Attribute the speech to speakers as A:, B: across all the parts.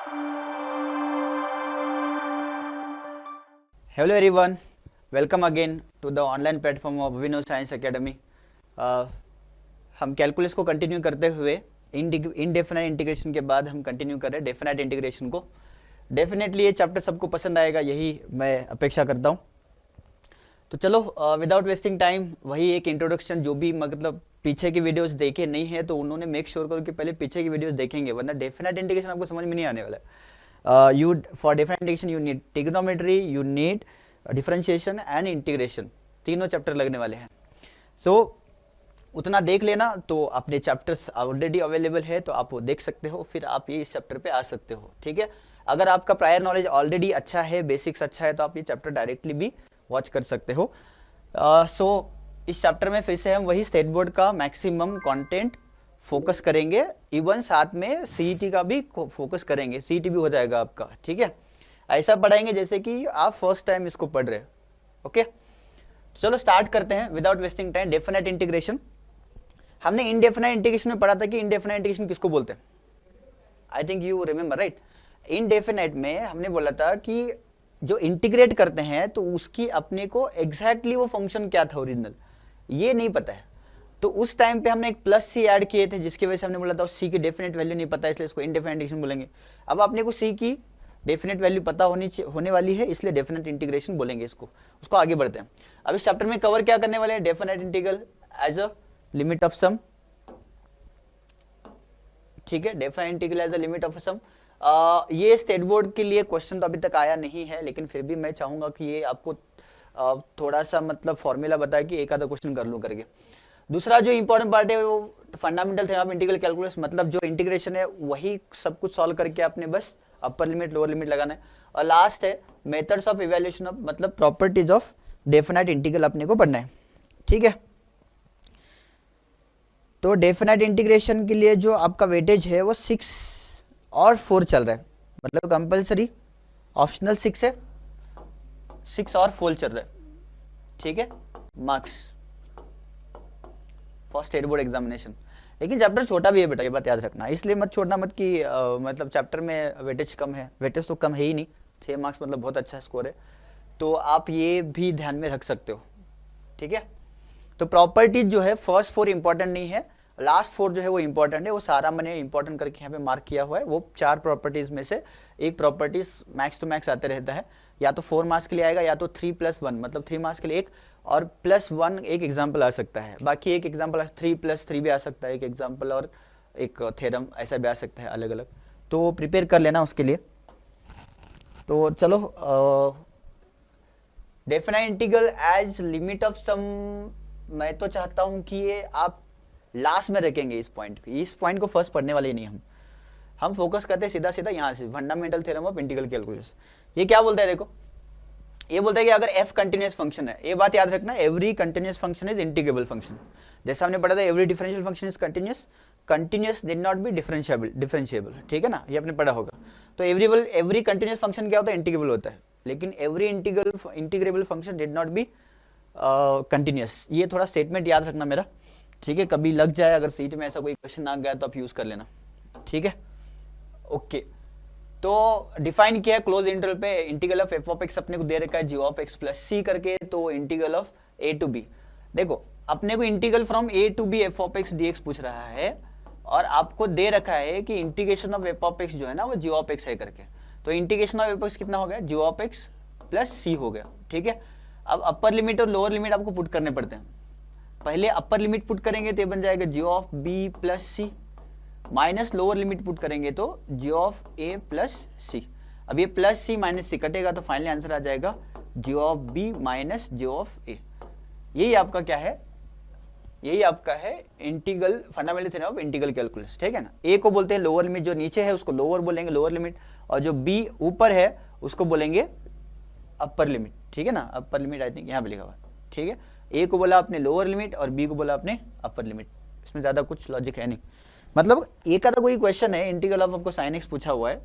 A: Hello everyone, welcome again to the online platform of Abhinav Science Academy. हम calculus को continue करते हुए indefinite integration के बाद हम कंटिन्यू कर रहे हैं डेफिनाइट इंटीग्रेशन को. डेफिनेटली ये चैप्टर सबको पसंद आएगा, यही मैं अपेक्षा करता हूँ. तो चलो विदाउट वेस्टिंग टाइम, वही एक इंट्रोडक्शन. जो भी मतलब पीछे की वीडियोस देखे नहीं है तो उन्होंने मेक श्योर करो कि पहले पीछे की वीडियोस देखेंगे, वरना डेफिनाइट इंटीग्रेशन आपको समझ में नहीं आने वाला है. You for definite integration you need trigonometry, you need differentiation and integration, तीनों चैप्टर लगने वाले हैं. सो उतना देख लेना. तो अपने चैप्टर्स ऑलरेडी अवेलेबल है तो आप वो देख सकते हो, फिर आप ये इस चैप्टर पे आ सकते हो. ठीक है, अगर आपका प्रायर नॉलेज ऑलरेडी अच्छा है, बेसिक्स अच्छा है, तो आप ये चैप्टर डायरेक्टली भी वॉच कर सकते हो. सो इस चैप्टर में फिर से हम वही स्टेट बोर्ड का मैक्सिमम कंटेंट फोकस करेंगे, इवन साथ में सीईटी का भी फोकस करेंगे. सीईटी भी हो जाएगा आपका. ठीक है, ऐसा पढ़ाएंगे जैसे कि आप फर्स्ट टाइम इसको पढ़ रहे हो. ओके, चलो स्टार्ट करते हैं without wasting time. Definite integration. हमने इनडेफिनाइट इंटीग्रेशन में पढ़ा था कि इनडेफिनाइट इंटीग्रेशन किसको बोलते हैं. I think you remember right. Indefinite में हमने बोला था कि जो इंटीग्रेट करते हैं तो उसकी अपने को एग्जैक्टली वो फंक्शन क्या था ओरिजिनल, ये नहीं पता है. तो उस टाइम पे हमने एक प्लस सी ऐड किए थे, जिसकी वजह से हमने बोला था सी की डेफिनेट वैल्यू नहीं पता, इसलिए इसको इनडेफिनाइट इंटीग्रेशन बोलेंगे. अब अपने को सी की डेफिनेट वैल्यू पता होने वाली है, इसलिए डेफिनेट इंटीग्रेशन बोलेंगे इसको. उसको आगे बढ़ते हैं. अब इस चैप्टर में कवर क्या करने वाले हैं, definite integral as a limit of sum. ठीक है, definite integral as a limit of sum. ये स्टेट बोर्ड के लिए क्वेश्चन तो अभी तक आया नहीं है, लेकिन फिर भी मैं चाहूंगा कि ये आपको थोड़ा सा मतलब फॉर्मूला बताए कि एक आधा क्वेश्चन कर लूं करके. दूसरा जो इंपॉर्टेंट पार्ट है वो fundamental theorem of integral calculus, मतलब जो इंटीग्रेशन है वही सब कुछ सॉल्व करके आपने बस अपर लिमिट लोअर लिमिट लगाना है. और लास्ट है मेथड्स ऑफ इवैल्यूएशन ऑफ, मतलब प्रॉपर्टीज ऑफ डेफिनाइट इंटीग्रल अपने को पढ़ना है. ठीक है, तो डेफिनाइट इंटीग्रेशन के लिए जो आपका वेटेज है वो 6 और 4 चल रहा है, मतलब कंपलसरी ऑप्शनल 6 है, 6 और 4 चल रहा है. ठीक है, marks for state board examination. लेकिन चैप्टर छोटा भी है बेटा, ये बात याद रखना, इसलिए मत छोड़ना मत कि मतलब चैप्टर में वेटेज कम है. वेटेज तो कम है ही नहीं, 6 मार्क्स मतलब बहुत अच्छा स्कोर है, तो आप ये भी ध्यान में रख सकते हो. ठीक है, तो प्रॉपर्टीज जो है फर्स्ट 4 इंपॉर्टेंट नहीं है, लास्ट 4 जो है वो इंपॉर्टेंट है. वो सारा मैंने इंपॉर्टेंट करके यहाँ पे मार्क किया हुआ है. वो 4 प्रॉपर्टीज में से एक प्रॉपर्टीज मैक्स टू मैक्स आते रहता है, या तो 4 मार्क्स के लिए आएगा, या तो 3+1 मतलब 3 मार्क्स के लिए एक, और +1 एक एग्जाम्पल आ सकता है. बाकी एक एग्जाम्पल 3+3 भी आ सकता है एक एग्जाम्पल, और एक थ्योरम ऐसा भी आ सकता है अलग अलग. तो प्रिपेयर कर लेना उसके लिए. तो चलो definite integral as limit of sum, मैं तो चाहता हूं कि ये आप लास्ट में रखेंगे इस पॉइंट को फर्स्ट पढ़ने वाले ही नहीं. हम फोकस करते हैं सीधा सीधा यहाँ से fundamental theorem of integral calculus. ये क्या बोलता है देखो, ये बोलता है कि अगर f कंटिन्यूअस फंक्शन है, ये बात याद रखना, every continuous function is integrable function. जैसा हमने पढ़ा था every differential function is continuous, continuous did not be differentiable. ठीक है ना, ये आपने पढ़ा होगा. तो एवरी कंटिन्यूअस फंक्शन क्या होता है, इंटीग्रेबल होता है. लेकिन every integrable function did not be continuous. ये थोड़ा स्टेटमेंट याद रखना मेरा. ठीक है, कभी लग जाए अगर सीट में ऐसा कोई क्वेश्चन आ गया तो आप यूज कर लेना. ठीक है, ओके. तो डिफाइन किया है क्लोज इंटरवल पे integral of f of x अपने को दे रखा है g of x plus c करके. तो integral of a to b, देखो अपने को integral from a to b f of x dx पूछ रहा है, और आपको दे रखा है कि integration of f of x जो है ना वो जी ऑफ एक्स है करके. तो integration of f of x कितना हो गया, जी ऑफ एक्स प्लस सी हो गया. ठीक है, अब अपर लिमिट और लोअर लिमिट आपको पुट करने पड़ते हैं. पहले अपर लिमिट पुट करेंगे तो ये बन जाएगा g of b plus c, minus lower limit put करेंगे तो जी ऑफ ए प्लस सी. अब ये प्लस सी माइनस सी कटेगा तो फाइनली आंसर आ जाएगा g of b minus g of a. यही आपका क्या है, यही आपका है integral fundamental theorem of integral calculus. ठीक है ना, ए को बोलते हैं लोअर लिमिट, जो नीचे है उसको लोअर बोलेंगे लोअर लिमिट, और जो बी ऊपर है उसको बोलेंगे अपर लिमिट. ठीक है ना, अपर लिमिट आई थिंक यहाँ पे लिखा हुआ. ठीक है, ए को बोला आपने लोअर लिमिट और बी को बोला आपने अपर लिमिट. इसमें ज्यादा कुछ लॉजिक है नहीं. मतलब एक आधा कोई क्वेश्चन है इंटीग्रल ऑफ आपको साइन एक्स पूछा हुआ है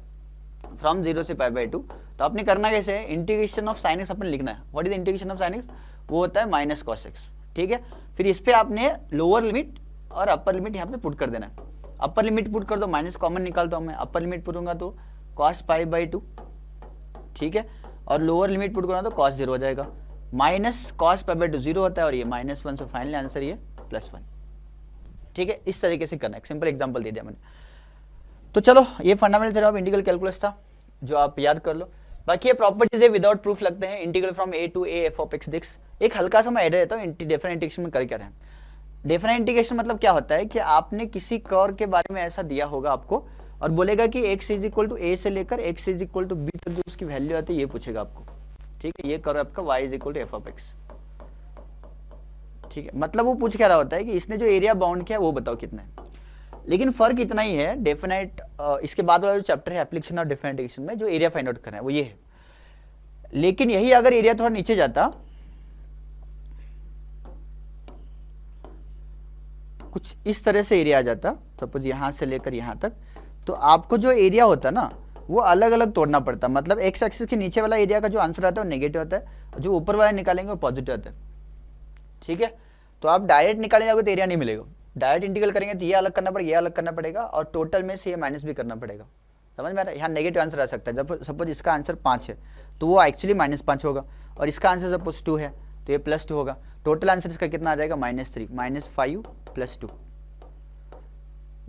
A: फ्रॉम 0 से π/2, तो आपने करना कैसे है, इंटीग्रेशन ऑफ साइन एक्स अपने लिखना है. What is integration of sine x, वो होता है माइनस कॉस एक्स. ठीक है, फिर इस पे आपने लोअर लिमिट और अपर लिमिट यहाँ पे पुट कर देना है. अपर लिमिट पुट कर दो, माइनस कॉमन निकालता हूँ मैं, अपर लिमिट पुटूंगा तो cos पाई बाई 2, ठीक है, और लोअर लिमिट पुट करना तो cos 0 हो जाएगा, माइनस cos पाई बाई 2 0 होता है और ये -1, सो फाइनली आंसर ये +1, ठीक है। इस तरीके से करना है, सिंपल एग्जांपल दे दिया मैंने। तो चलो ये fundamental theorem of integral calculus था जो आप याद कर लो। बाकी ये प्रॉपर्टीज है विदाउट प्रूफ लगते हैं, integral from a to a f of x dx। एक हल्का सा मैं ऐड रहता हूँ डिफरेंट इंटीग्रेशन में कर क्या रहे हैं। डिफरेंट इंटीग्रेशन मतलब क्या होता है कि आपने किसी कर्व के बारे में ऐसा दिया होगा आपको और बोलेगा कि x is equal to a से लेकर x is equal to b तक जो उसकी वैल्यू आती है ये पूछेगा आपको, ठीक है। ये कर्व आपका y is equal to f of x, ठीक है। मतलब वो पूछ क्या रहा होता है कि इसने जो एरिया बाउंड किया वो बताओ कितना है। लेकिन फर्क इतना ही है डेफिनेट, इसके बाद वाला जो चैप्टर है एप्लीकेशन ऑफ डिफरेंट इंटीग्रेशन में जो एरिया फाइंड आउट करना है वो ये है। लेकिन यही अगर एरिया थोड़ा नीचे जाता, कुछ इस तरह से एरिया आ जाता, सपोज यहां से लेकर यहां तक, तो आपको जो एरिया होता ना वो अलग अलग तोड़ना पड़ता। मतलब एक्स एक्सिस के नीचे वाला एरिया का जो आंसर आता है वो नेगेटिव होता है, जो ऊपर वाला निकालेंगे वो पॉजिटिव होता है, ठीक है। तो आप डायरेक्ट निकाले जाओगे तो एरिया नहीं मिलेगा, डायरेक्ट इंटीग्रल करेंगे तो ये अलग करना पड़ेगा, ये अलग करना पड़ेगा और टोटल में से ये माइनस भी करना पड़ेगा। समझ में आ रहा है? यहाँ नेगेटिव आंसर आ सकता है। जब सपोज इसका आंसर 5 है तो वो एक्चुअली -5 होगा और इसका आंसर सपोज 2 है तो ये +2 होगा। टोटल आंसर इसका कितना आ जाएगा -3, -5 + 2।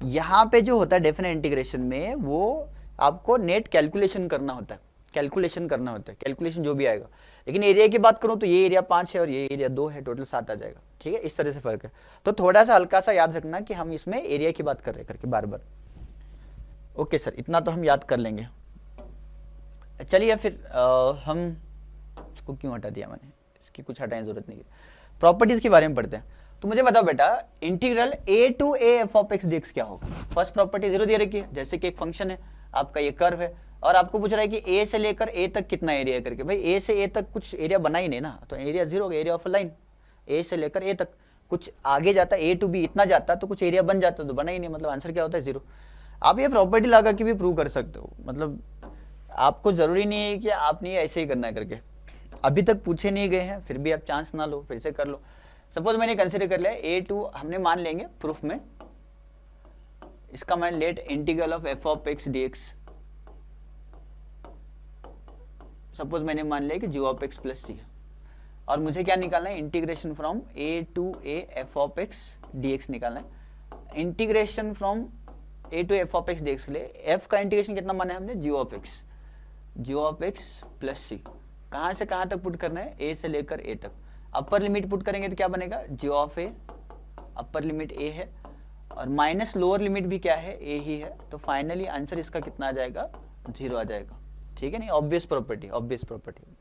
A: यहाँ पे जो होता है डेफिनेट इंटीग्रेशन में वो आपको नेट कैलकुलेशन करना होता है, कैलकुलेशन जो भी आएगा। लेकिन एरिया की बात करूं तो ये एरिया 5 है और ये एरिया 2 है, टोटल 7 आ जाएगा, ठीक है। इस तरह से फर्क है। तो थोड़ा सा हल्का सा याद रखना कि हम इसमें एरिया की बात कर रहे हैं करके बार बार। ओके सर, इतना तो हम याद कर लेंगे। चलिए फिर हम इसको क्यों हटा दिया मैंने, इसकी कुछ हटाने की जरूरत नहीं है। प्रॉपर्टीज के बारे में पढ़ते हैं। तो मुझे बताओ बेटा, integral a to a f of x dx क्या होगा। फर्स्ट प्रॉपर्टी 0 दे रखी है, जैसे कि एक फंक्शन है आपका, ये कर्व है और आपको पूछ रहा है कि a से लेकर a तक कितना एरिया है करके। भाई a से a तक कुछ एरिया बना ही नहीं ना, तो एरिया 0 होगा, area of a line. a से लेकर a तक कुछ आगे जाता है, a टू b इतना जाता तो कुछ एरिया बन जाता, तो बना ही नहीं, मतलब आंसर क्या होता है 0। आप ये प्रॉपर्टी लगा के भी प्रूव कर सकते हो, मतलब आपको जरूरी नहीं है कि आपने ऐसे ही करना है करके। अभी तक पूछे नहीं गए हैं फिर भी आप चांस ना लो, फिर से कर लो। सपोज मैंने कंसिडर कर लिया a2, हमने मान लेंगे प्रूफ में, इसका मान let integral of f of x dx। Suppose मैंने मान लिया कि g of x plus c है और मुझे क्या निकालना है, integration from a to a f of x dx निकालना है। Integration from a to f of x dx के लिए f का इंटीग्रेशन कितना माना है हमने, g of x plus c। कहां से कहां तक पुट करना है, a से लेकर a तक। अपर लिमिट पुट करेंगे तो क्या बनेगा, g of a, upper limit a है और माइनस लोअर लिमिट भी क्या है, a ही है। तो फाइनली आंसर इसका कितना आ जाएगा, 0 आ जाएगा, ठीक है। नहीं, obvious property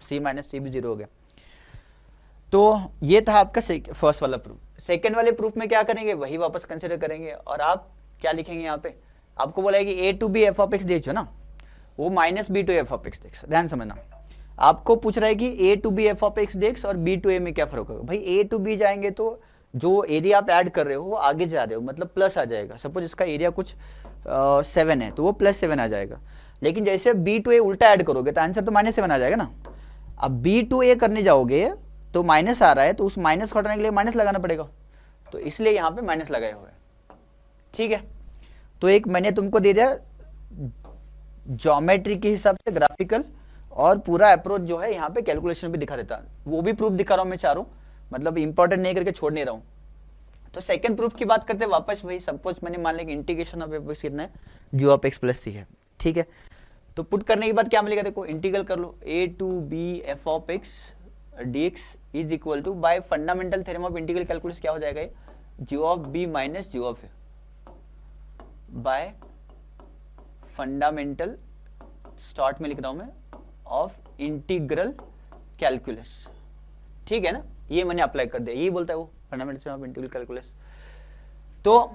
A: c minus c भी 0 हो गया। तो ये था आपका फर्स्ट वाला प्रूफ। सेकेंड वाले प्रूफ में क्या करेंगे, वही वापस कंसिडर करेंगे और आप क्या लिखेंगे यहाँ पे, आपको बोला है कि a to b f of x dx है ना, वो minus b to f of x dx। ध्यान समझना, आपको पूछ रहा है कि a to b f of x dx और b टू a में क्या फर्क होगा। भाई a टू b जाएंगे तो जो एरिया आप ऐड कर रहे हो वो आगे जा रहे हो, मतलब प्लस आ जाएगा। सपोज इसका एरिया कुछ 7 है तो वो +7 आ जाएगा। लेकिन जैसे b टू a उल्टा ऐड करोगे तो आंसर तो -7 आ जाएगा ना। अब b टू a करने जाओगे तो माइनस आ रहा है, तो उस माइनस को हटाने के लिए माइनस लगाना पड़ेगा, तो इसलिए यहाँ पे माइनस लगाए हुए हैं, ठीक है। तो एक मैंने तुमको दे दिया ज्योमेट्री के हिसाब से ग्राफिकल, और पूरा अप्रोच जो है यहाँ पे कैलकुलेशन भी दिखा देता, वो भी प्रूफ दिखा रहा हूँ मैं चारों, मतलब इंपॉर्टेंट नहीं करके छोड़ नहीं रहा हूँ। तो सेकंड प्रूफ की बात करते हैं वापस वही। सपोज मैंने मान लिया कि इंटीग्रेशन ऑफ f कितना है, g of x plus c है, ठीक है। तो पुट करने के बाद क्या मिलेगा, देखो इंटीग्रल कर लो, a to b f of x dx is equal to, by fundamental theorem of integral calculus क्या हो जाएगा, g of b minus g of a by fundamental, start में लिख रहा हूं मैं, ऑफ इंटीग्रल कैलकुलस, ठीक है ना। ये मैंने अप्लाई कर दिया, यही बोलता है वो फंडामेंटल ऑफ इंटीग्रल कैलकुलस। तो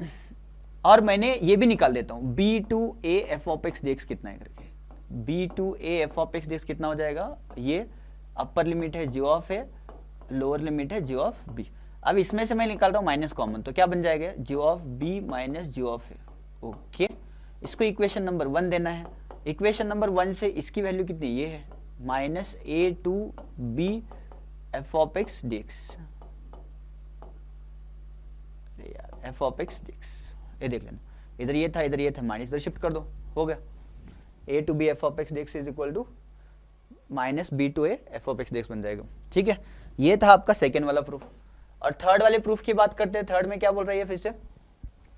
A: और मैंने ये भी निकाल देता हूं b to a f of x dx कितना है करके। b to a f of x dx कितना हो जाएगा, ये अपर लिमिट है g of a, lower limit है g ऑफ b। अब इसमें से मैं निकाल रहा हूं माइनस कॉमन, तो क्या बन जाएगा, g of b minus g of a। Okay, इसको इक्वेशन नंबर 1 देना है। इक्वेशन नंबर 1 से इसकी वैल्यू कितनी, ये है minus a to b f of x dx, यार f ऑफ x dx। ये देख लेना, इधर ये था इधर ये था, माइनस इधर शिफ्ट कर दो, हो गया a to b f of x d x is equal to minus b to a f of x d x बन जाएगा। ठीक है, ये था आपका सेकेंड वाला प्रूफ। और थर्ड वाले प्रूफ की बात करते हैं। थर्ड में क्या बोल रही है फिर से,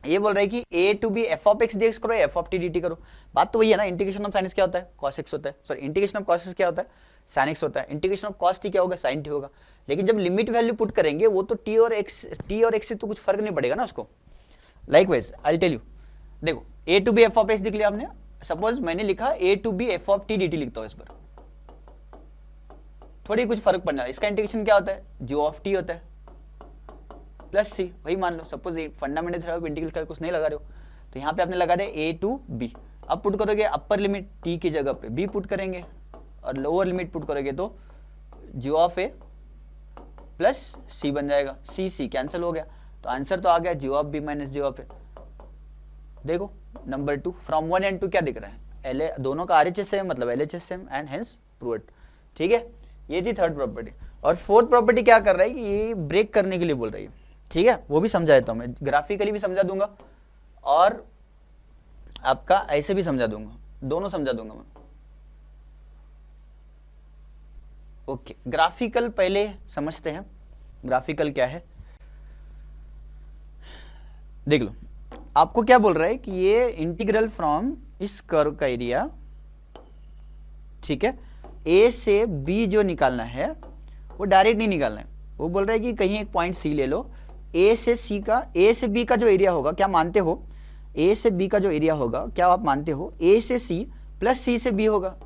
A: ये बोल रहा है कि a to b f of x d x करो, f of t d t करो। बात तो वही है ना, इंटीग्रेशन ऑफ साइन एक्स क्या होता है, कॉस एक्स होता है, sorry integration of cos x क्या होता है, साइन एक्स होता है, इंटीग्रेशन ऑफ कॉस टी क्या होगा, साइन टी होगा। लेकिन जब लिमिट वैल्यू पुट करेंगे वो तो टी और एक्स से तो कुछ फर्क नहीं पड़ेगा ना उसको। लाइकवाइज आई टेल यू, देखो a to b f of x लिख लिया आपने, सपोज मैंने लिखा a to b f of t d t लिखता हूँ इस पर, थोड़ी कुछ फर्क पड़ना है। इसका इंटीग्रेशन क्या होता है, जो ऑफ टी होता है प्लस सी, वही मान लो। Suppose fundamental theorem of integral का कुछ नहीं लगा रहे हो तो यहाँ पे आपने लगा दिया ए टू बी। अब पुट करोगे अपर लिमिट टी की जगह पे बी पुट करेंगे और लोअर लिमिट पुट करोगे तो जो ऑफ ए प्लस सी बन जाएगा। सी सी कैंसिल हो गया तो आंसर तो आ गया जो ऑफ बी माइनस जो ऑफ ए। देखो नंबर 2 फ्रॉम 1 एंड 2 क्या दिख रहा है, एल दोनों का RHS सेम मतलब LHS same and hence proved. ठीक है, ये थी थर्ड प्रॉपर्टी। और फोर्थ प्रॉपर्टी क्या कर रहा है कि ये ब्रेक करने के लिए बोल रही है। ठीक है, वो भी समझा देता हूँ मैं, ग्राफिकली भी समझा दूंगा और आपका ऐसे भी समझा दूंगा, दोनों समझा दूंगा मैं। ओके, ग्राफिकल पहले समझते हैं, ग्राफिकल क्या है देख लो। आपको क्या बोल रहा है कि ये इंटीग्रल फ्रॉम इस कर्व का एरिया, ठीक है, ए से बी जो निकालना है वो डायरेक्ट नहीं निकालना है। वो बोल रहा है कि कहीं एक पॉइंट सी ले लो, ए से सी का, ए से बी का जो एरिया होगा, क्या मानते हो, ए से बी का जो एरिया होगा क्या आप मानते हो ए से सी प्लस सी से बी होगा।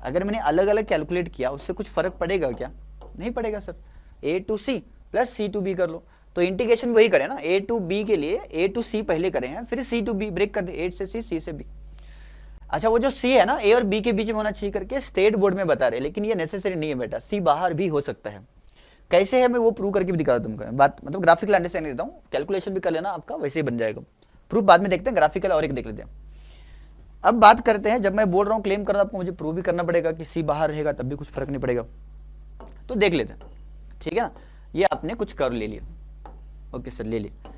A: अगर मैंने अलग अलग कैलकुलेट किया उससे कुछ फर्क पड़ेगा क्या, नहीं पड़ेगा sir. A to c plus c to b कर लो, तो इंटीग्रेशन वही करें ना, ए टू बी के लिए ए टू सी पहले करें हैं, फिर सी टू बी ब्रेक कर दे, ए से सी, सी से बी। अच्छा, वो जो सी है ना ए और बी के बीच में होना चाहिए करके स्टेट बोर्ड में बता रहे, लेकिन ये नेसेसरी नहीं है बेटा, सी बाहर भी हो सकता है। कैसे है मैं वो प्रूव करके भी दिखा दूँ तुमको, बात मतलब ग्राफिकल अंडरस्टैंडिंग देता हूँ, कैलकुलेशन भी कर लेना आपका, वैसे ही बन जाएगा। प्रूफ बाद में देखते हैं, ग्राफिकल और एक देख लेते हैं। अब बात करते हैं, जब मैं बोल रहा हूँ क्लेम कर रहा हूँ आपको मुझे प्रूव भी करना पड़ेगा कि सी बाहर रहेगा तब भी कुछ फर्क नहीं पड़ेगा, तो देख लेते हैं। ठीक है ना, ये आपने कुछ कर ले लिया, ओके सर ले लिया।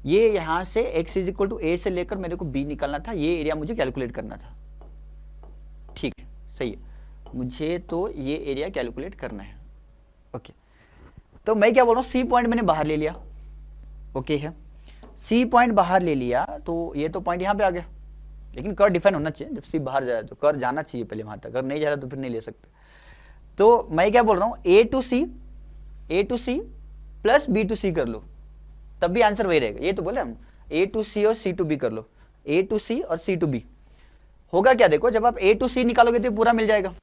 A: ये यहाँ से x इज इक्वल टू ए से लेकर मेरे को b निकालना था, ये एरिया मुझे कैलकुलेट करना था। ठीक है, सही है, मुझे तो ये एरिया कैलकुलेट करना है। ओके, तो मैं क्या बोल रहा हूँ, सी पॉइंट मैंने बाहर ले लिया, ओके है, सी पॉइंट बाहर ले लिया तो ये तो पॉइंट यहाँ पे आ गया, लेकिन कर डिफाइन होना चाहिए, जब सी बाहर जा रहा है तो कर जाना चाहिए पहले वहां तक, अगर नहीं जा रहा तो फिर नहीं ले सकते। तो मैं क्या बोल रहा हूँ, a to c plus b to c कर लो, तब भी आंसर वही रहेगा। ये तो बोले हम ए टू सी और सी टू बी कर लो, ए टू सी और सी टू बी होगा क्या, देखो जब आप ए टू सी निकालोगे तो पूरा मिल जाएगा।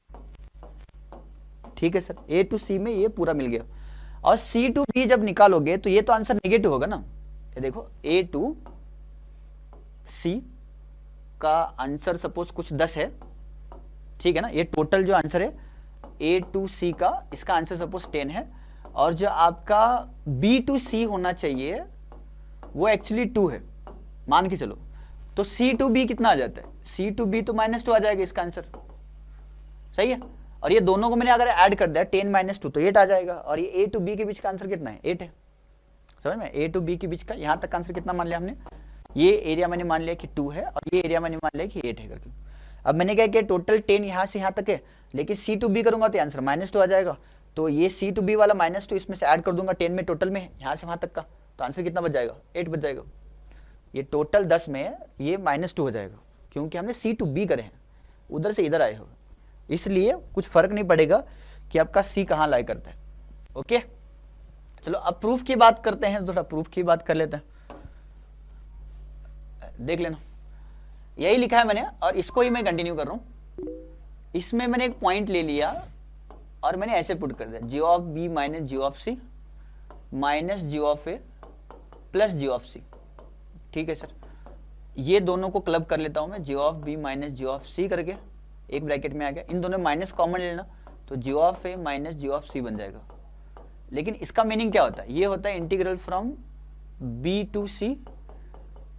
A: ठीक है सर, ए टू सी में ये पूरा मिल गया, और सी टू बी जब निकालोगे तो ये तो आंसर नेगेटिव होगा ना। ये देखो ए टू सी का आंसर सपोज कुछ 10 है, ठीक है ना, ये टोटल जो आंसर है ए टू सी का, इसका आंसर सपोज 10 है, और जो आपका बी टू सी होना चाहिए वो एक्चुअली 2 है, मान के चलो, तो सी टू बी कितना आ जाता है, सी टू बी तो -2 आ जाएगा इसका आंसर, सही है। और ये दोनों को मैंने अगर ऐड कर दिया 10 - 2 तो 8 आ जाएगा, और ये ए टू बी के बीच का आंसर कितना है, 8 है, समझ में, ए टू बी के बीच का यहां तक का आंसर कितना मान लिया हमने, ये एरिया मैंने मान लिया कि 2 है और ये एरिया मैंने मान लिया कि 8 है करके। अब मैंने क्या किया, टोटल 10 यहाँ से यहाँ तक है, लेकिन सी टू बी करूंगा तो आंसर -2 आ जाएगा, तो ये सी टू बी वाला -2 इसमें से ऐड कर दूंगा 10 में, टोटल में यहाँ से वहाँ तक का, तो आंसर कितना बच जाएगा, 8 बच जाएगा। ये टोटल 10 में ये -2 हो जाएगा, क्योंकि हमने सी टू बी करे हैं, उधर से इधर आए हो, इसलिए कुछ फर्क नहीं पड़ेगा कि आपका सी कहाँ लाई करता है। ओके, चलो अब प्रूफ की बात करते हैं, थोड़ा प्रूफ की बात कर लेते हैं, देख लेना, यही लिखा है मैंने और इसको ही मैं कंटिन्यू कर रहा हूं। इसमें मैंने एक पॉइंट ले लिया और मैंने ऐसे पुट कर दिया, g of b minus g of c minus g of a plus g of c. ठीक है सर, ये दोनों को क्लब कर लेता हूं मैं, g of b minus g of c करके, एक ब्रैकेट में आ गया, इन दोनों माइनस कॉमन लेना, तो g of a minus g of c बन जाएगा। लेकिन इसका मीनिंग क्या होता है, ये होता है integral from b to c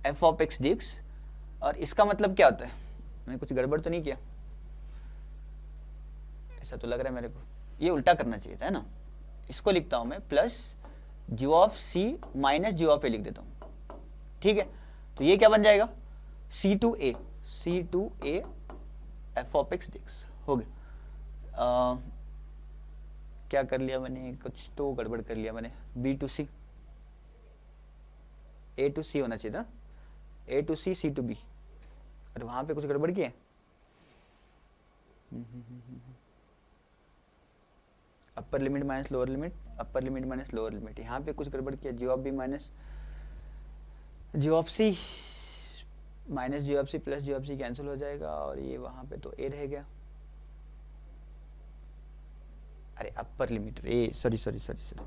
A: f of x d x, और इसका मतलब क्या होता है, मैंने कुछ गड़बड़ तो नहीं किया, ऐसा तो लग रहा है मेरे को, ये उल्टा करना चाहिए था, है ना। इसको लिखता हूं मैं plus g of c minus g of a लिख देता हूं, ठीक है। तो ये क्या बन जाएगा, c to a f of x d x हो गया। क्या कर लिया मैंने, कुछ तो गड़बड़ कर लिया मैंने, b to c, a to c होना चाहिए था, a to c, c to b, अरे वहां पे कुछ गड़बड़ किया है। Upper limit minus lower limit, upper limit minus lower limit, यहाँ पे कुछ गड़बड़ किया, g of b minus g of c minus g of c plus g of c cancel हो जाएगा, और ये वहां पे तो ए रह गया, अरे अपर लिमिट, ए सॉरी सॉरी सॉरी सॉरी,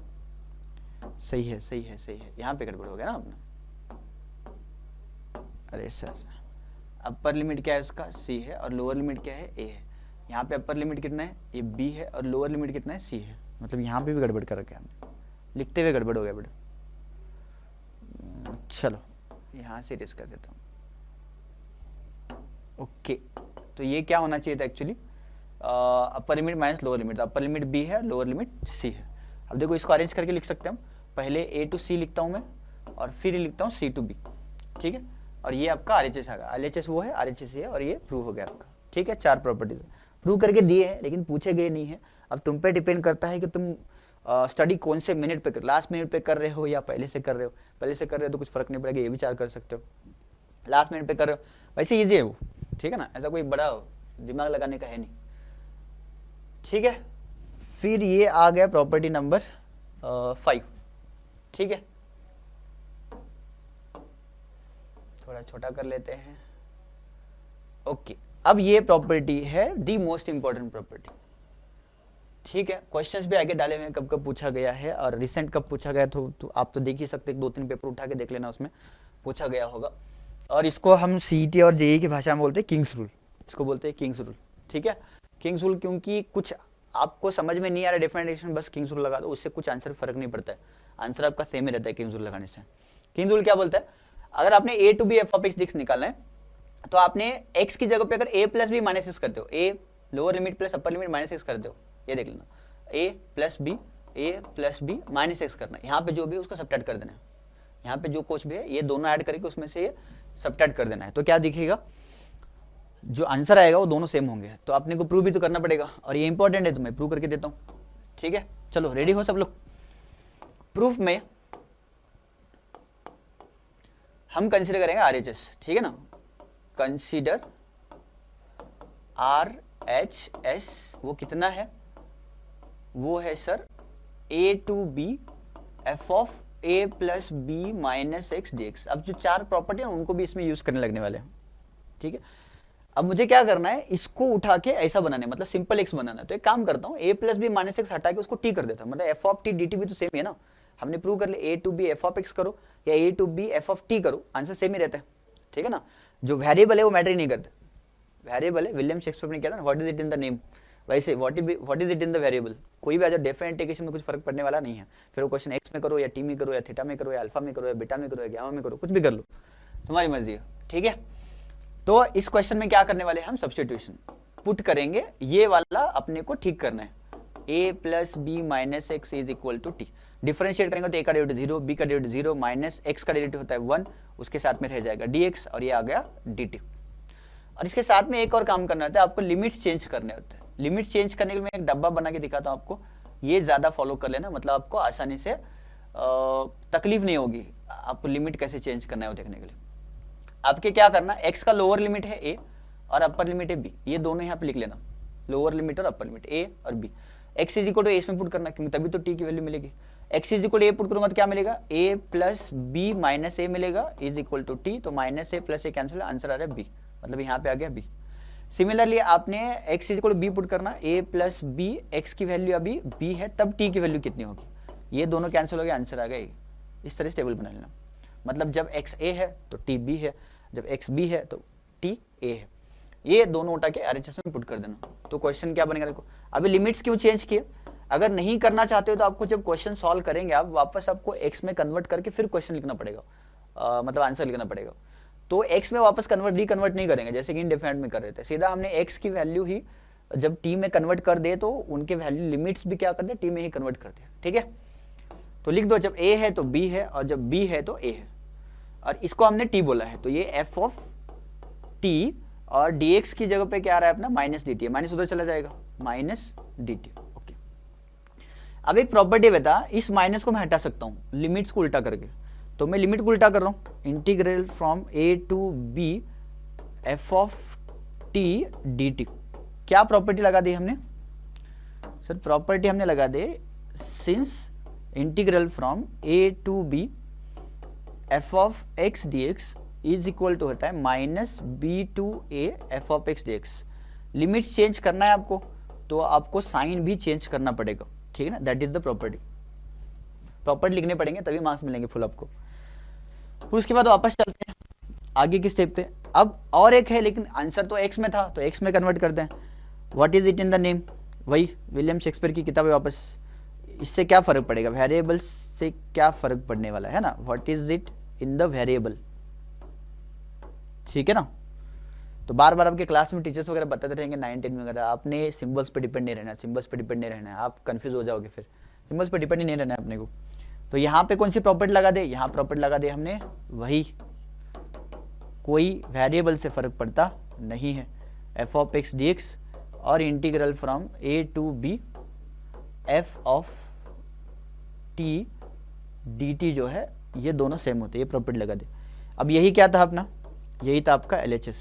A: सही है सही है सही है, यहाँ पे गड़बड़ हो गया ना अपना, अरे सर अपर लिमिट क्या है उसका, सी है, और लोअर लिमिट क्या है, ए है। यहाँ पे अपर लिमिट कितना है, ये बी है, और लोअर लिमिट कितना है, सी है। मतलब यहाँ पे भी गड़बड़ कर रखा है हमने, लिखते हुए गड़बड़ हो गया बेटा। चलो यहाँ से इरेज कर देता हूँ। ओके, तो ये क्या होना चाहिए था actually, upper limit minus lower limit, upper limit b है, लोअर लिमिट सी है। अब देखो इसको अरेंज करके लिख सकते हैं हम, पहले ए टू सी लिखता हूँ मैं, और फिर लिखता हूँ सी टू बी, ठीक है। और ये आपका RHS आ गया, RHS वो है, RHS ये है, और ये प्रूव हो गया आपका, ठीक है। 4 प्रॉपर्टीज प्रूव करके दिए हैं, लेकिन पूछे गए नहीं है। अब तुम पे डिपेंड करता है कि तुम स्टडी कौन से मिनट पे कर, लास्ट मिनट पे कर रहे हो या पहले से कर रहे हो। पहले से कर रहे हो तो कुछ फर्क नहीं पड़ेगा, ये विचार कर सकते हो। लास्ट मिनट पे कर रहे हो, वैसे ईजी है वो, ठीक है ना, ऐसा कोई बड़ा दिमाग लगाने का है नहीं, ठीक है। फिर ये आ गया प्रॉपर्टी नंबर 5, ठीक है। थोड़ा छोटा कर लेते हैं। ओके, अब ये प्रॉपर्टी है दी मोस्ट इंपॉर्टेंट प्रॉपर्टी, ठीक है। क्वेश्चंस भी आगे डाले हुए हैं, कब कब पूछा गया है और रिसेंट कब पूछा गया, तो आप तो देख ही सकते हैं, 2-3 पेपर उठा के देख लेना, उसमें पूछा गया होगा। और इसको हम CET और JEE की भाषा में बोलते हैं किंग्स रूल, इसको बोलते हैं किंग्स रूल, ठीक है। किंग्स रूल क्योंकि कुछ आपको समझ में नहीं आ रहा डेफिनेशन, बस किंग्स रूल लगा दो, उससे कुछ आंसर फर्क नहीं पड़ता है, आंसर आपका सेम ही रहता है किंग्स रूल लगाने से। किंग्स रूल क्या बोलता है, अगर आपने a to b f of x d x निकालना है, तो आपने x की जगह पे अगर a plus b minus x करते हो, a lower limit plus upper limit minus x करते हो, ये देख लेना, a plus b minus x करना है। यहाँ पे जो भी है उसको सब्ट्रैक्ट कर देना है, यहाँ पे जो कुछ भी है ये दोनों ऐड करके उसमें से ये सब्ट्रैक्ट कर देना है। तो क्या दिखेगा, जो आंसर आएगा वो दोनों सेम होंगे। तो आपने को प्रूव भी तो करना पड़ेगा, और ये इंपॉर्टेंट है, तो मैं प्रूव करके देता हूँ, ठीक है। चलो रेडी हो सब लोग। प्रूफ में हम कंसीडर करेंगे RHS, ठीक है ना, कंसीडर RHS, वो कितना है, वो है sir a to b f of a plus b minus x d x. अब जो 4 प्रॉपर्टी है उनको भी इसमें यूज करने लगने वाले हैं, ठीक है। अब मुझे क्या करना है, इसको उठा के ऐसा बनाना है, मतलब सिंपल एक्स बनाना है। तो एक काम करता हूँ, a plus b minus x हटा के उसको t कर देता हूँ, मतलब f of t d t भी तो सेम है ना, हमने प्रूव कर लिया। a to b f of x करो या a to b f of t करो, आंसर सेम ही रहता है, ठीक है ना। जो वेरिएबल है वो मैटर ही नहीं करता, वेरिएबल है, विलियम शेक्सपियर ने कहता है what is it in the name, वैसे what is it in the variable, कोई भी आ जाए डेफिनेट इंटीग्रेशन में कुछ फर्क पड़ने वाला नहीं है। फिर वो क्वेश्चन एक्स में करो या टी में करो या थीटा में करो या अल्फा में करो या बीटा में करो या गामा में करो, कुछ भी कर लो, तुम्हारी मर्जी है, ठीक है। तो इस क्वेश्चन में क्या करने वाले हम, सब्स्टिट्यूशन पुट करेंगे, ये वाला अपने को ठीक करना है, a plus b minus x is equal to t. Differentiate करेंगे तो a का डेरिवेटिव 0, b का डेरिवेटिव 0, माइनस x का डेरिवेटिव होता है 1, उसके साथ में रह जाएगा dx, और ये आ गया dt। और इसके साथ में एक और काम करना होता है, आपको लिमिट्स चेंज करने होते हैं। लिमिट्स चेंज करने के लिए मैं एक डब्बा बना के दिखाता हूँ आपको, ये ज्यादा फॉलो कर लेना, मतलब आपको आसानी से तकलीफ नहीं होगी, आपको लिमिट कैसे चेंज करना है वो देखने के लिए। आपके क्या करना, x का लोअर लिमिट है a और अपर लिमिट है b, ये दोनों यहाँ पे लिख लेना, लोअर लिमिट और अपर लिमिट a और b। x is equal to इसमें पुट करना, क्योंकि तभी तो t की वैल्यू मिलेगी। x is equal to a put करूंगा तो क्या मिलेगा, a plus b minus a मिलेगा, इज इक्वल टू टी, तो minus a plus a cancel, answer आ रहा है b, मतलब यहाँ पे आ गया b। सिमिलरली आपने x is equal to b put करना, a प्लस बी, x की वैल्यू अभी b है, तब t की वैल्यू कितनी होगी, ये दोनों कैंसिल हो गया, आंसर आ गया। इस तरह से टेबल बना लेना, मतलब जब x a है तो t b है, जब x b है तो t a है, ये दोनों उठा के RHS में पुट कर देना। तो क्वेश्चन क्या बनेगा, देखो अभी लिमिट्स क्यों चेंज किए, अगर नहीं करना चाहते हो तो आपको जब क्वेश्चन सॉल्व करेंगे आप वापस आपको x में कन्वर्ट करके फिर क्वेश्चन लिखना पड़ेगा, मतलब आंसर लिखना पड़ेगा। तो x में वापस रिकन्वर्ट नहीं करेंगे, जैसे कि इनडेफिनेट में कर रहे थे, सीधा हमने x की वैल्यू ही जब t में कन्वर्ट कर दे तो उनके वैल्यू लिमिट्स भी क्या कर दे, t में ही कन्वर्ट कर दे, ठीक है। तो लिख दो, जब a है तो b है और जब b है तो a है, और इसको हमने t बोला है, तो ये f ऑफ t और dx की जगह पे क्या आ रहा है अपना माइनस dt, माइनस उधर चला जाएगा, माइनस dt। ओके, अब एक प्रॉपर्टी बता, इस माइनस को मैं हटा सकता हूँ लिमिट्स को उल्टा करके, तो मैं लिमिट को उल्टा कर रहा हूँ, integral from a to b f of t dt। क्या प्रॉपर्टी लगा दी हमने सर? प्रॉपर्टी हमने लगा दे since integral from a to b f of x dx is equal to होता है minus b to a f of x dx। Limits change करना है आपको, तो आपको साइन भी चेंज करना पड़ेगा, ठीक है ना? That is the property. Property लिखने पड़ेंगे तभी मार्क्स मिलेंगे फुल आपको। फिर उसके बाद वापस चलते हैं आगे की स्टेप पे। अब और एक है, लेकिन आंसर तो x में था, तो x में कन्वर्ट करते हैं। What is it in the name? वही विलियम शेक्सपियर की किताब है वापस। इससे क्या फर्क पड़ेगा? वेरिएबल्स से क्या फर्क पड़ने वाला है ना? What is it in the variable, ठीक है ना? तो बार बार आपके क्लास में टीचर्स वगैरह बताते रहेंगे 9, 10 में वगैरह, आपने सिंबल्स पे डिपेंड नहीं रहना है, सिंबल्स पे डिपेंड नहीं रहना है, आप कंफ्यूज हो जाओगे, फिर सिंबल्स पे डिपेंड ही नहीं रहना है अपने को। तो यहाँ पे कौन सी प्रॉपर्टी लगा दे? यहाँ प्रॉपर्टी लगा दे हमने वही, कोई वेरिएबल से फर्क पड़ता नहीं है, f of x d x और integral from a to b f of t d t जो है ये दोनों सेम होते हैं, ये प्रॉपर्टी लगा दे। अब यही क्या था अपना? यही था आपका LHS,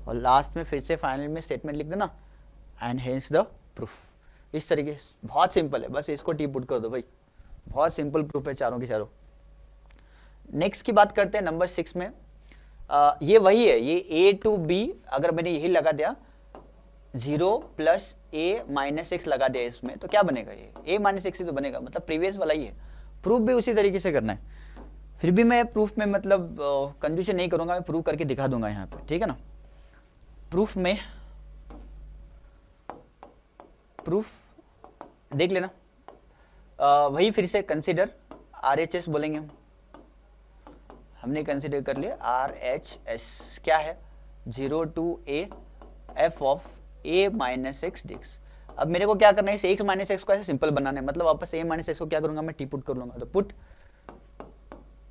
A: और लास्ट में फिर से फाइनल में स्टेटमेंट लिख देना, एंड हेंस द प्रूफ। इस तरीके से बहुत सिंपल है, बस इसको टी पुट कर दो भाई, बहुत सिंपल प्रूफ है चारों के चारों। नेक्स्ट की बात करते हैं नंबर 6 में। ये वही है, ये a टू b, अगर मैंने यही लगा दिया 0 प्लस a माइनस एक्स लगा दिया इसमें, तो क्या बनेगा? ये a माइनस एक्स ही तो बनेगा, मतलब प्रीवियस वाला ही है। प्रूफ भी उसी तरीके से करना है। फिर भी मैं प्रूफ में मतलब कंफ्यूजन नहीं करूंगा, मैं प्रूफ करके दिखा दूंगा यहाँ पे, ठीक है ना? प्रूफ में प्रूफ देख लेना। वही फिर से कंसीडर RHS बोलेंगे हमने कंसीडर कर लिया RHS। क्या है? 0 to a f of a minus x d x. अब मेरे को क्या करना है, इस x माइनस एक्स को ऐसे सिंपल बनाना है, मतलब वापस a माइनस एक्स को क्या करूंगा मैं? टी पुट कर लूंगा। तो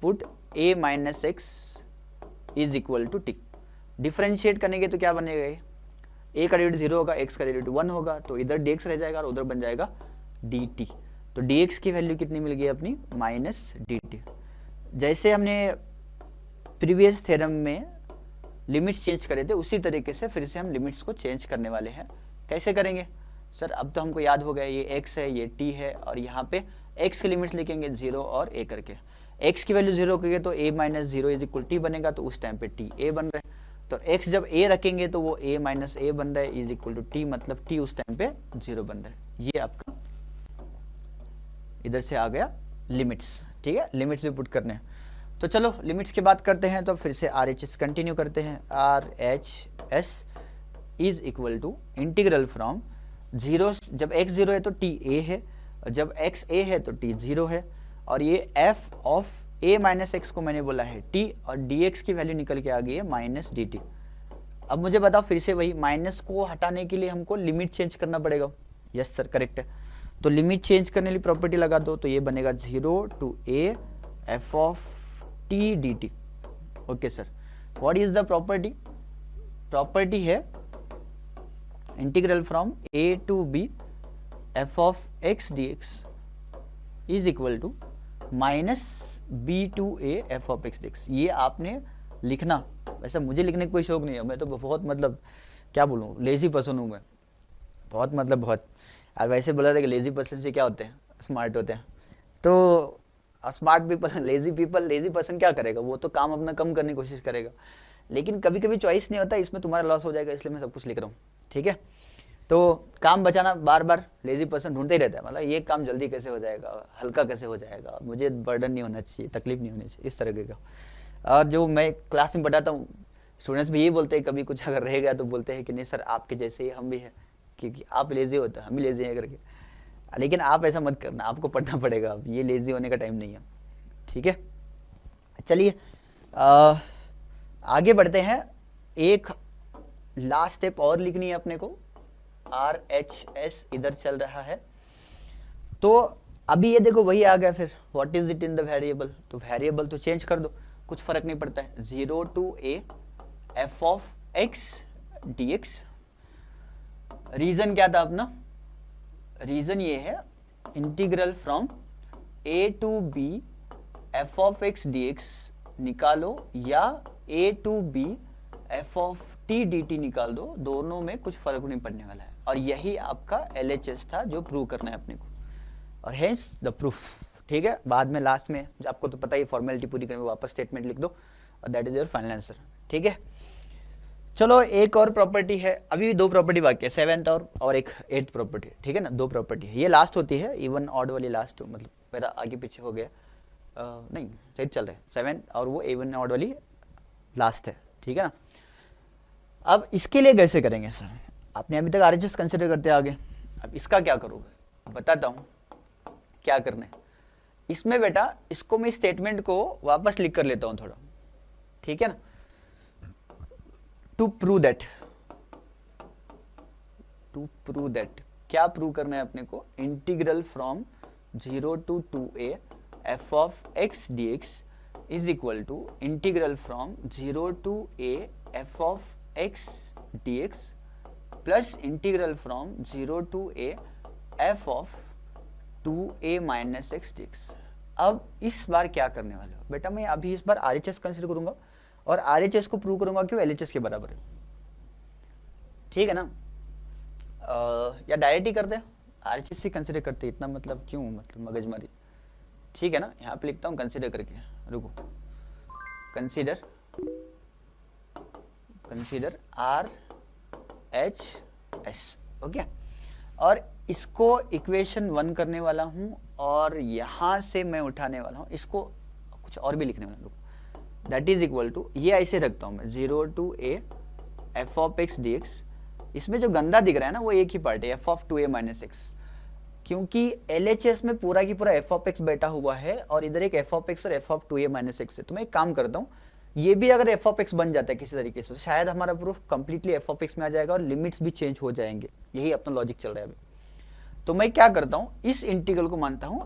A: put a minus x is equal to t. Differentiate करेंगे तो क्या बनेगा? ये a का डेरिवेटिव 0 होगा, x का डेरिवेटिव 1 होगा, तो इधर dx रह जाएगा और उधर बन जाएगा dt। तो dx की वैल्यू कितनी मिल गई अपनी? Minus dt। जैसे हमने प्रीवियस थ्योरम में लिमिट्स चेंज करे थे, उसी तरीके से फिर से हम लिमिट्स को चेंज करने वाले हैं। कैसे करेंगे सर? अब तो हमको याद हो गया, ये x है, ये t है, और यहाँ पे x की लिमिट्स लिखेंगे 0 और a करके। x की वैल्यू 0 करेंगे तो a minus 0 is equal T बनेगा, तो उस टाइम पे t a बन रहा है। तो x जब a रखेंगे तो वो a माइनस a बन रहा है इज इक्वल टू टी, मतलब t उस टाइम पे 0 बन रहा है। ये आपका इधर से आ गया लिमिट्स, ठीक है? लिमिट्स भी पुट करने हैं। तो चलो लिमिट्स की बात करते हैं, तो फिर से RHS कंटिन्यू करते हैं। RHS is equal to integral from 0, जब x 0 है तो t a है, और जब x a है तो t 0 है, और ये f of a minus x को मैंने बोला है t, और dx की वैल्यू निकल के आ गई है माइनस dt। अब मुझे बताओ, फिर से वही, माइनस को हटाने के लिए हमको लिमिट चेंज करना पड़ेगा। यस सर, करेक्ट है। तो लिमिट चेंज करने के लिए प्रॉपर्टी लगा दो, तो ये बनेगा 0 to a f of t dt। Okay sir, what is the property? Property है integral from a to b f of x dx is equal to minus b to a f of x dx। ये आपने लिखना। वैसे मुझे लिखने का कोई शौक नहीं है, मैं तो बहुत मतलब क्या बोलूँ, लेजी पर्सन हूँ मैं, बहुत मतलब बहुत। और वैसे बोला था कि लेजी पर्सन से क्या होते हैं? स्मार्ट होते हैं। तो स्मार्ट पीपल, लेजी पर्सन क्या करेगा? वो तो काम अपना कम करने की कोशिश करेगा, लेकिन कभी कभी चॉइस नहीं होता, इसमें तुम्हारा लॉस हो जाएगा, इसलिए मैं सब कुछ लिख रहा हूँ, ठीक है? तो काम बचाना बार बार लेजी पर्सन ढूंढते ही रहता है, मतलब ये काम जल्दी कैसे हो जाएगा, हल्का कैसे हो जाएगा, मुझे बर्डन नहीं होना चाहिए, तकलीफ नहीं होनी चाहिए, इस तरह का। और जो मैं क्लास में पढ़ाता हूँ, स्टूडेंट्स भी यही बोलते हैं, कभी कुछ अगर रह गया तो बोलते हैं कि नहीं सर आपके जैसे ही हम भी हैं, क्योंकि आप लेजी होते हैं, हम भी लेजी हैं करके। लेकिन आप ऐसा मत करना, आपको पढ़ना पड़ेगा, अब ये लेजी होने का टाइम नहीं है, ठीक है? चलिए आगे बढ़ते हैं। एक लास्ट स्टेप और लिखनी है अपने को। RHS इधर चल रहा है, तो अभी ये देखो वही आ गया। फिर what is it in the variable? तो वेरिएबल तो चेंज कर दो, कुछ फर्क नहीं पड़ता है। 0 to a f of x d x. Reason क्या था अपना, रीजन ये है integral from a to b f of x d x निकालो या a to b f of t d t निकाल दो, दोनों में कुछ फर्क नहीं पड़ने वाला है। और यही आपका LHS था जो प्रूव करना है अपने को, और हेंस द प्रूफ। ठीक है, बाद में लास्ट में आपको तो पता ही, फॉर्मेलिटी पूरी करके वापस स्टेटमेंट लिख दो और that is your final answer. ठीक है, चलो एक और प्रॉपर्टी है, अभी भी दो प्रॉपर्टी बाकी है, 7th और एक 8th प्रॉपर्टी। ठीक है ना, दो प्रॉपर्टी है, ये लास्ट होती है, इवन ऑड वाली लास्ट, मतलब मेरा आगे पीछे हो गया, नहीं सही चल रहा है, 7 और वो इवन ऑड वाली लास्ट है। ठीक है ना, अब इसके लिए कैसे करेंगे सर, आपने अभी तक RHS कंसिडर करते आगे, अब इसका क्या करोगे बताता हूँ क्या करना है। इसमें बेटा इसको मैं स्टेटमेंट को वापस लिख कर लेता हूँ थोड़ा, ठीक है ना। टू प्रूव दैट क्या प्रूव करना है अपने को, integral from 0 to 2a f of x dx is equal to integral from 0 to a f of x dx plus integral from 0 to a f of 2a minus x dx। अब इस बार क्या करने वाले हो बेटा, मैं अभी इस बार RHS कंसिडर करूंगा और RHS को प्रूव करूंगा कि वो LHS के बराबर है। ठीक है ना, या डायरेक्ट ही करते हैं, RHS ही कंसिडर करते, इतना मतलब क्यों मतलब मगजमारी। ठीक है ना, यहाँ पे लिखता हूँ कंसिडर करके, रुको, कंसिडर RHS। ओके, और इसको इक्वेशन 1 करने वाला हूँ और यहाँ से मैं उठाने वाला हूँ, इसको कुछ और भी लिखने वाला हूँ, दैट इज इक्वल टू, ये ऐसे रखता हूँ मैं 0 to a f of x dx। इसमें जो गंदा दिख रहा है ना वो एक ही पार्ट है, f of 2a minus x, क्योंकि LHS में पूरा की पूरा f of x बैठा हुआ है और इधर एक f of x और f of 2a minus x है। तो मैं एक काम करता हूँ, ये भी अगर f of x बन जाता है किसी तरीके से, तो शायद हमारा proof completely f of x में आ जाएगा और लिमिट्स भी चेंज हो जाएंगे, यही अपना लॉजिक चल रहा है अभी। तो मैं क्या करता हूँ, इस इंटीग्रल को मानता हूँ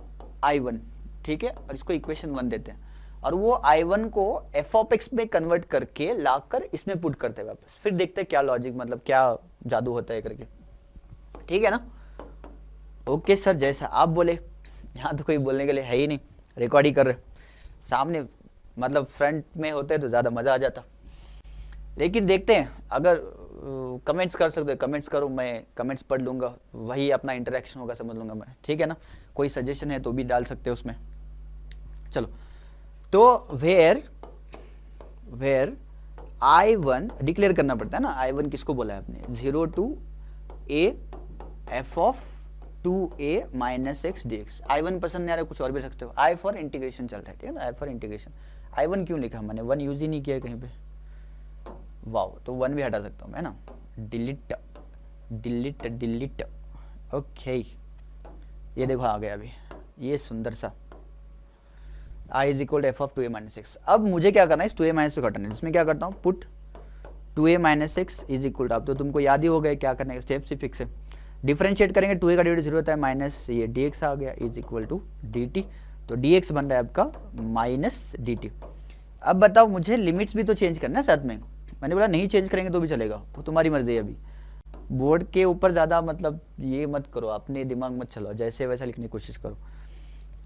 A: I1, ठीक है, और इसको इक्वेशन 1 देते हैं, और वो I1 को f of x में कन्वर्ट करके लाकर इसमें पुट करते हैं वापस, फिर देखते हैं क्या लॉजिक, मतलब क्या जादू होता है करके। ठीक है ना, ओके सर, जैसा आप बोले, यहाँ तो कोई बोलने के लिए है ही नहीं, रिकॉर्ड ही कर रहे सामने, मतलब फ्रंट में होते तो ज़्यादा मज़ा आ जाता। लेकिन देखते हैं, अगर कमेंट्स कर सकते हो कमेंट्स करो, मैं कमेंट्स पढ़ लूँगा, वही अपना इंटरेक्शन होगा, समझ लूँगा मैं। ठीक है ना, कोई सजेशन है तो भी डाल सकते हो उसमें। चलो, तो वेयर I1 डिक्लेयर करना पड़ता है ना, I1 किसको बोला है आपने, 0 to a f of 2a minus x dx। I1 पसंद नहीं आ रहा, कुछ और भी रख सकते हो, I फॉर इंटीग्रेशन चल रहा है, ठीक है ना, I फॉर इंटीग्रेशन। I1 क्यों लिखा मैंने, 1 यूज ही नहीं किया कहीं पे, वाओ, तो 1 भी हटा सकता हूँ मैं ना, डिलीट। ओके, ये देखो आ गया अभी, ये सुंदर सा I is equal to f of 2a minus x। अब मुझे क्या करना है, इस 2a minus को घटाना है, जिसमें क्या करता हूँ, put 2a minus x is equal to, अब तो तुमको याद ही हो गया क्या करने का, स्टेप से फिक्स है, डिफरेंशिएट करेंगे, 2a का डेरिवेटिव 0 होता है, माइनस ये dx आ गया इज इक्वल टू dt, तो dx बन रहा है आपका माइनस dt। अब बताओ, मुझे लिमिट्स भी तो चेंज करना है साथ में, मैंने बोला नहीं चेंज करेंगे तो भी चलेगा, वो तुम्हारी मर्जी है। अभी बोर्ड के ऊपर ज़्यादा मतलब ये मत करो, अपने दिमाग मत चलाओ, जैसे वैसा लिखने की कोशिश करो।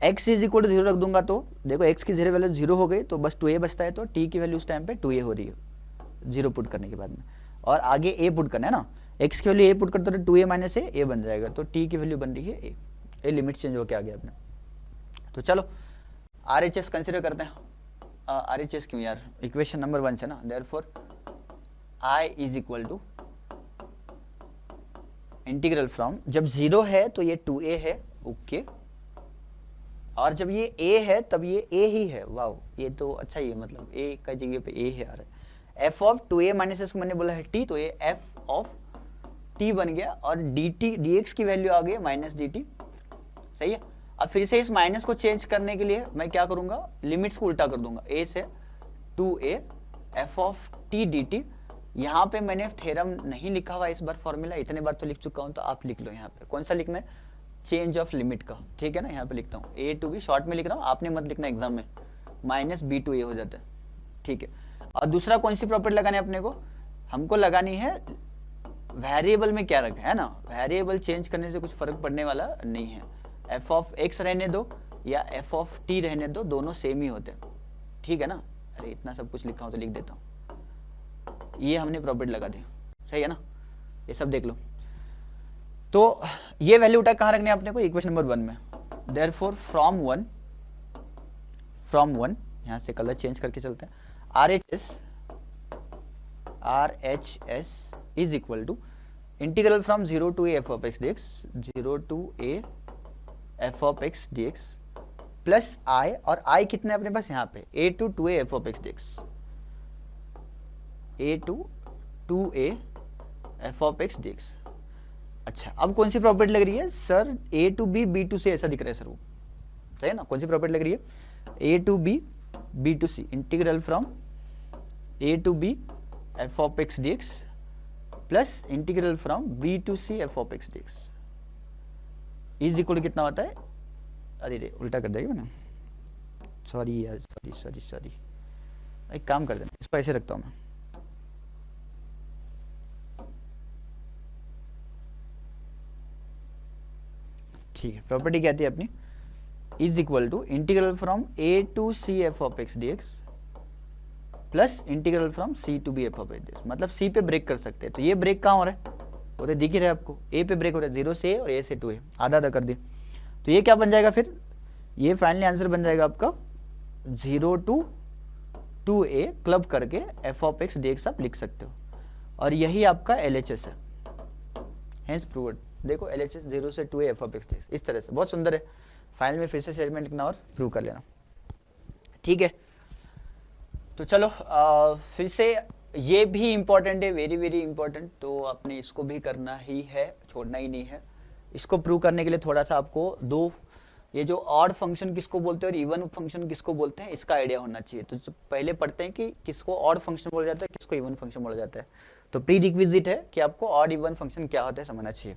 A: x इज इक्वल टू 0 रख दूंगा तो देखो x की 0 वैल्यू 0 हो गई, तो बस 2a बचता है, तो t की वैल्यू उस टाइम पे 2a हो रही है 0 पुट करने के बाद में, और आगे a पुट करना है ना, x की वैल्यू a पुट करते तो 2a माइनस a बन जाएगा, तो t की वैल्यू बन रही है a, ये लिमिट चेंज होकर आ गया अपने। तो चलो RHS कंसिडर करते हैं, RHS क्यों यार, इक्वेशन नंबर 1 से ना, therefore I is equal to integral from, जब 0 है तो ये 2a है, ओके, और जब ये a है तब ये a ही है, वाओ, ये तो अच्छा ही है, मतलब a का जगह पे a है यार। f of 2a minus x को मैंने बोला है t, तो ये f ऑफ t बन गया, और dt dx की वैल्यू आ गई माइनस dt, सही है। अब फिर से इस माइनस को चेंज करने के लिए मैं क्या करूंगा, लिमिट्स को उल्टा कर दूंगा, a से 2a f of t dt। यहाँ पे मैंने थ्योरम नहीं लिखा हुआ इस बार, फॉर्मूला इतने बार तो लिख चुका हूँ, तो आप लिख लो यहाँ पे, कौन सा लिखना है, चेंज ऑफ लिमिट का, ठीक है ना, यहाँ पे लिखता हूँ a टू b, शॉर्ट में लिख रहा हूँ, आपने मत लिखना एग्जाम में, माइनस b टू a हो जाता है, ठीक है। और दूसरा कौन सी प्रॉपर्टी लगानी है अपने को, हमको लगानी है वेरिएबल में क्या रखा है ना, वेरिएबल चेंज करने से कुछ फर्क पड़ने वाला नहीं है। एफ ऑफ एक्स रहने दो या एफ ऑफ टी रहने दो, दोनों सेम ही होते हैं, ठीक है ना। अरे इतना सब कुछ लिखा हो तो लिख देता हूँ, ये हमने प्रॉपर्टी लगा दी, सही है ना, ये सब देख लो। तो ये वैल्यू उठा कहाँ रखने अपने को, इक्वेशन नंबर 1 में। देयरफॉर फ्रॉम वन यहाँ से कलर चेंज करके चलते हैं, R H S is equal to integral from 0 to a f of x dx, 0 to a f of x dx plus I, और आई कितने अपने पास यहाँ पे a to 2a f of x dx, a to 2a f of x dx। अच्छा, अब कौन सी property लग रही है sir, a to b b to c ऐसा दिख रहा है सर, वो सही है ना। कौन सी प्रॉपर्टी लग रही है, a to b b to c integral from a to b f of x dx plus integral from b to c f of x dx is equal कितना होता है, अरे रे उल्टा कर देगा ना, सॉरी यार, सॉरी एक काम कर देना, इसको ऐसे रखता हूं मैं, ठीक है। प्रॉपर्टी क्या आती है अपनी, is equal to integral from a to c f of x dx plus integral from c to b f of x dx। मतलब c पे ब्रेक कर सकते हैं, तो ये ब्रेक कहाँ हो रहा है, वो तो दिख ही रहा है आपको, a पे ब्रेक हो रहा है, 0 से a और a से 2a, आधा आधा कर दिए, तो ये क्या बन जाएगा फिर, ये फाइनली आंसर बन जाएगा आपका 0 to 2a क्लब करके f of x dx आप लिख सकते हो, और यही आपका LHS है, हेंस प्रूव्ड। देखो LHS 0 से 2a f of x dx, इस तरह से बहुत सुंदर है। फाइनल में फिर से स्टेटमेंट लिखना और प्रूव कर लेना, ठीक है। तो चलो फिर से ये भी इंपॉर्टेंट है, वेरी वेरी इंपॉर्टेंट, तो आपने इसको भी करना ही है, छोड़ना ही नहीं है। इसको प्रूव करने के लिए थोड़ा सा आपको दो, ये जो ऑड फंक्शन किसको बोलते हैं और इवन फंक्शन किसको बोलते हैं, इसका आइडिया होना चाहिए। तो पहले पढ़ते हैं कि किसको ऑड फंक्शन बोला जाता है, किसको इवन फंक्शन बोला जाता है। तो प्री रिक्विजिट है कि आपको ऑड इवन फंक्शन क्या होता है समझना चाहिए।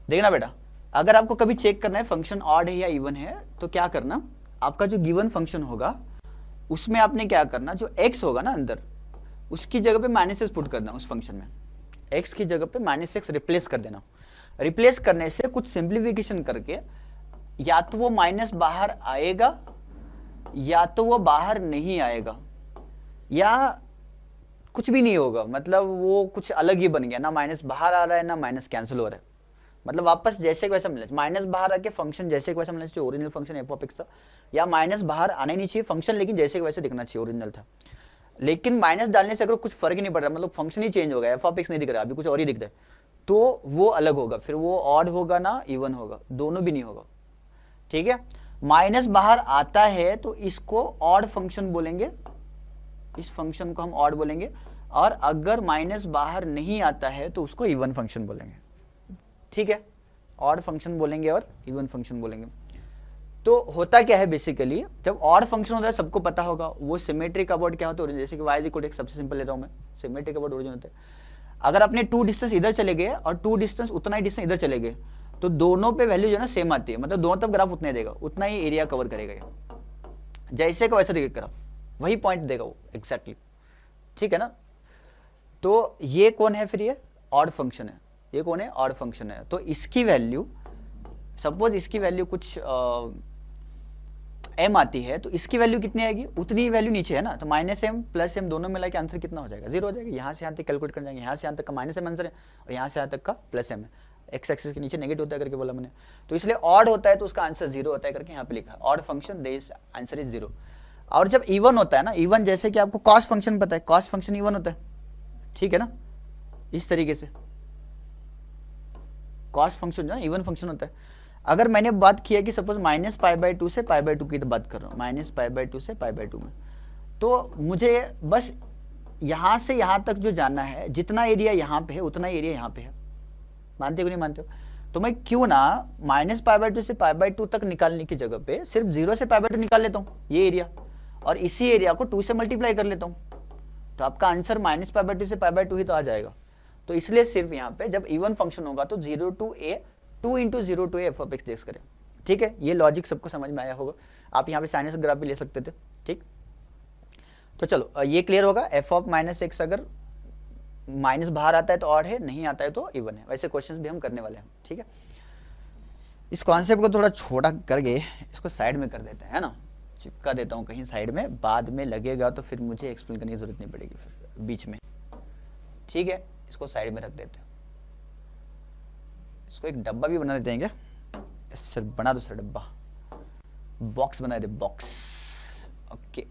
A: देखना बेटा, अगर आपको कभी चेक करना है फंक्शन ऑड है या इवन है, तो क्या करना, आपका जो गिवन फंक्शन होगा उसमें आपने क्या करना, जो x होगा ना अंदर, उसकी जगह पे -x पुट करना, उस फंक्शन में x की जगह पे -x रिप्लेस कर देना। रिप्लेस करने से कुछ सिंप्लीफिकेशन करके या तो वो माइनस बाहर आएगा या तो वो बाहर नहीं आएगा, या कुछ भी नहीं होगा, मतलब वो कुछ अलग ही बन गया, ना माइनस बाहर आ रहा है ना माइनस कैंसिल हो रहा है, मतलब वापस जैसे वैसा मिलना, माइनस बाहर आके फंक्शन जैसे वैसा मिलना चाहिए, original function F of x था, या माइनस बाहर आना ही नहीं चाहिए फंक्शन, लेकिन जैसे वैसे दिखना चाहिए, ओरिजिनल था। लेकिन माइनस डालने से अगर कुछ फर्क ही नहीं पड़ रहा, मतलब फंक्शन ही चेंज हो गया, एफ ऑफ एक्स नहीं दिख रहा, अभी कुछ और ही दिख रहा है, तो वो अलग होगा, फिर वो ऑड होगा ना इवन होगा, दोनों भी नहीं होगा, ठीक है। माइनस बाहर आता है तो इसको ऑड फंक्शन बोलेंगे, इस फंक्शन को हम ऑड बोलेंगे, और अगर माइनस बाहर नहीं आता है तो उसको इवन फंक्शन बोलेंगे, ठीक है। ऑड फंक्शन बोलेंगे और इवन फंक्शन बोलेंगे। तो होता क्या है बेसिकली, जब ऑड फंक्शन होता है सबको पता होगा, वो सिमेट्रिक अबाउट क्या होता है, जैसे कि y इक्वल x, सबसे सिंपल ले रहा हूं मैं, सिमेट्रिक अबाउट ओरिजिन होता है। अगर अपने 2 डिस्टेंस इधर चले गए और 2 डिस्टेंस उतना ही डिस्टेंस इधर चले गए, तो दोनों पे वैल्यू जो है ना सेम आती है, मतलब दोनों तरफ ग्राफ उतना ही देगा, उतना ही एरिया कवर करेगा, जैसे का वैसा देगा ग्राफ, वही पॉइंट देगा वो एग्जैक्टली, ठीक है ना। तो ये कौन है फिर, ये ऑड फंक्शन है, ये कौन है, ऑड फंक्शन है। तो इसकी वैल्यू, सपोज इसकी वैल्यू कुछ m आती है, तो इसकी वैल्यू कितनी आएगी, उतनी वैल्यू नीचे है ना, तो -m + m दोनों मिला के आंसर कितना हो जाएगा, 0 हो जाएगा। यहाँ से यहाँ तक कैलकुलेट कर जाएंगे, यहाँ से यहाँ तक का -m आंसर है और यहाँ से यहाँ तक का +m है, एक्स एक्सिस के नीचे नेगेटिव होता है करके बोला मैंने, तो इसलिए ऑड होता है तो उसका आंसर 0 होता है करके यहाँ पे लिखा है, odd function this answer is 0। और जब इवन होता है ना, इवन जैसे कि आपको कॉस फंक्शन पता है, कॉस फंक्शन इवन होता है, ठीक है ना, इस तरीके से कॉस फंक्शन जो है इवन फंक्शन होता है। अगर मैंने बात किया कि सपोज -π/2 से π/2 की तो बात कर रहा हूँ, -π/2 से π/2 में, तो मुझे बस यहाँ से यहाँ तक जो जानना है, जितना एरिया यहाँ पे है उतना एरिया यहाँ पे है, मानते हो नहीं मानते हो, तो मैं क्यों ना -π/2 से π/2 तक निकालने की जगह पे सिर्फ 0 से π/2 निकाल लेता हूँ ये एरिया, और इसी एरिया को 2 से मल्टीप्लाई कर लेता हूँ, तो आपका आंसर -π/2 से π/2 ही तो आ जाएगा। तो इसलिए सिर्फ यहाँ पे जब इवन फंक्शन होगा तो 0 to a 2 × 0 to a f of x dx करें, ठीक है। ये लॉजिक सबको समझ में आया होगा, आप यहाँ पे साइनस ग्राफ भी ले सकते थे, ठीक। तो चलो ये क्लियर होगा, f of -x अगर माइनस बाहर आता है तो ऑड है, नहीं आता है तो इवन है। वैसे क्वेश्चंस भी हम करने वाले हैं, ठीक है। इस कॉन्सेप्ट को थोड़ा छोटा करके इसको साइड में कर देते हैं, है ना, चिपका देता हूँ कहीं साइड में, बाद में लगेगा तो फिर मुझे एक्सप्लेन करने की जरूरत नहीं पड़ेगी फिर बीच में, ठीक है। इसको साइड में रख देते हैं, इसको एक डब्बा भी बना देते हैं क्या, सर बना दो सर डब्बा, बॉक्स बना दे बॉक्स, ओके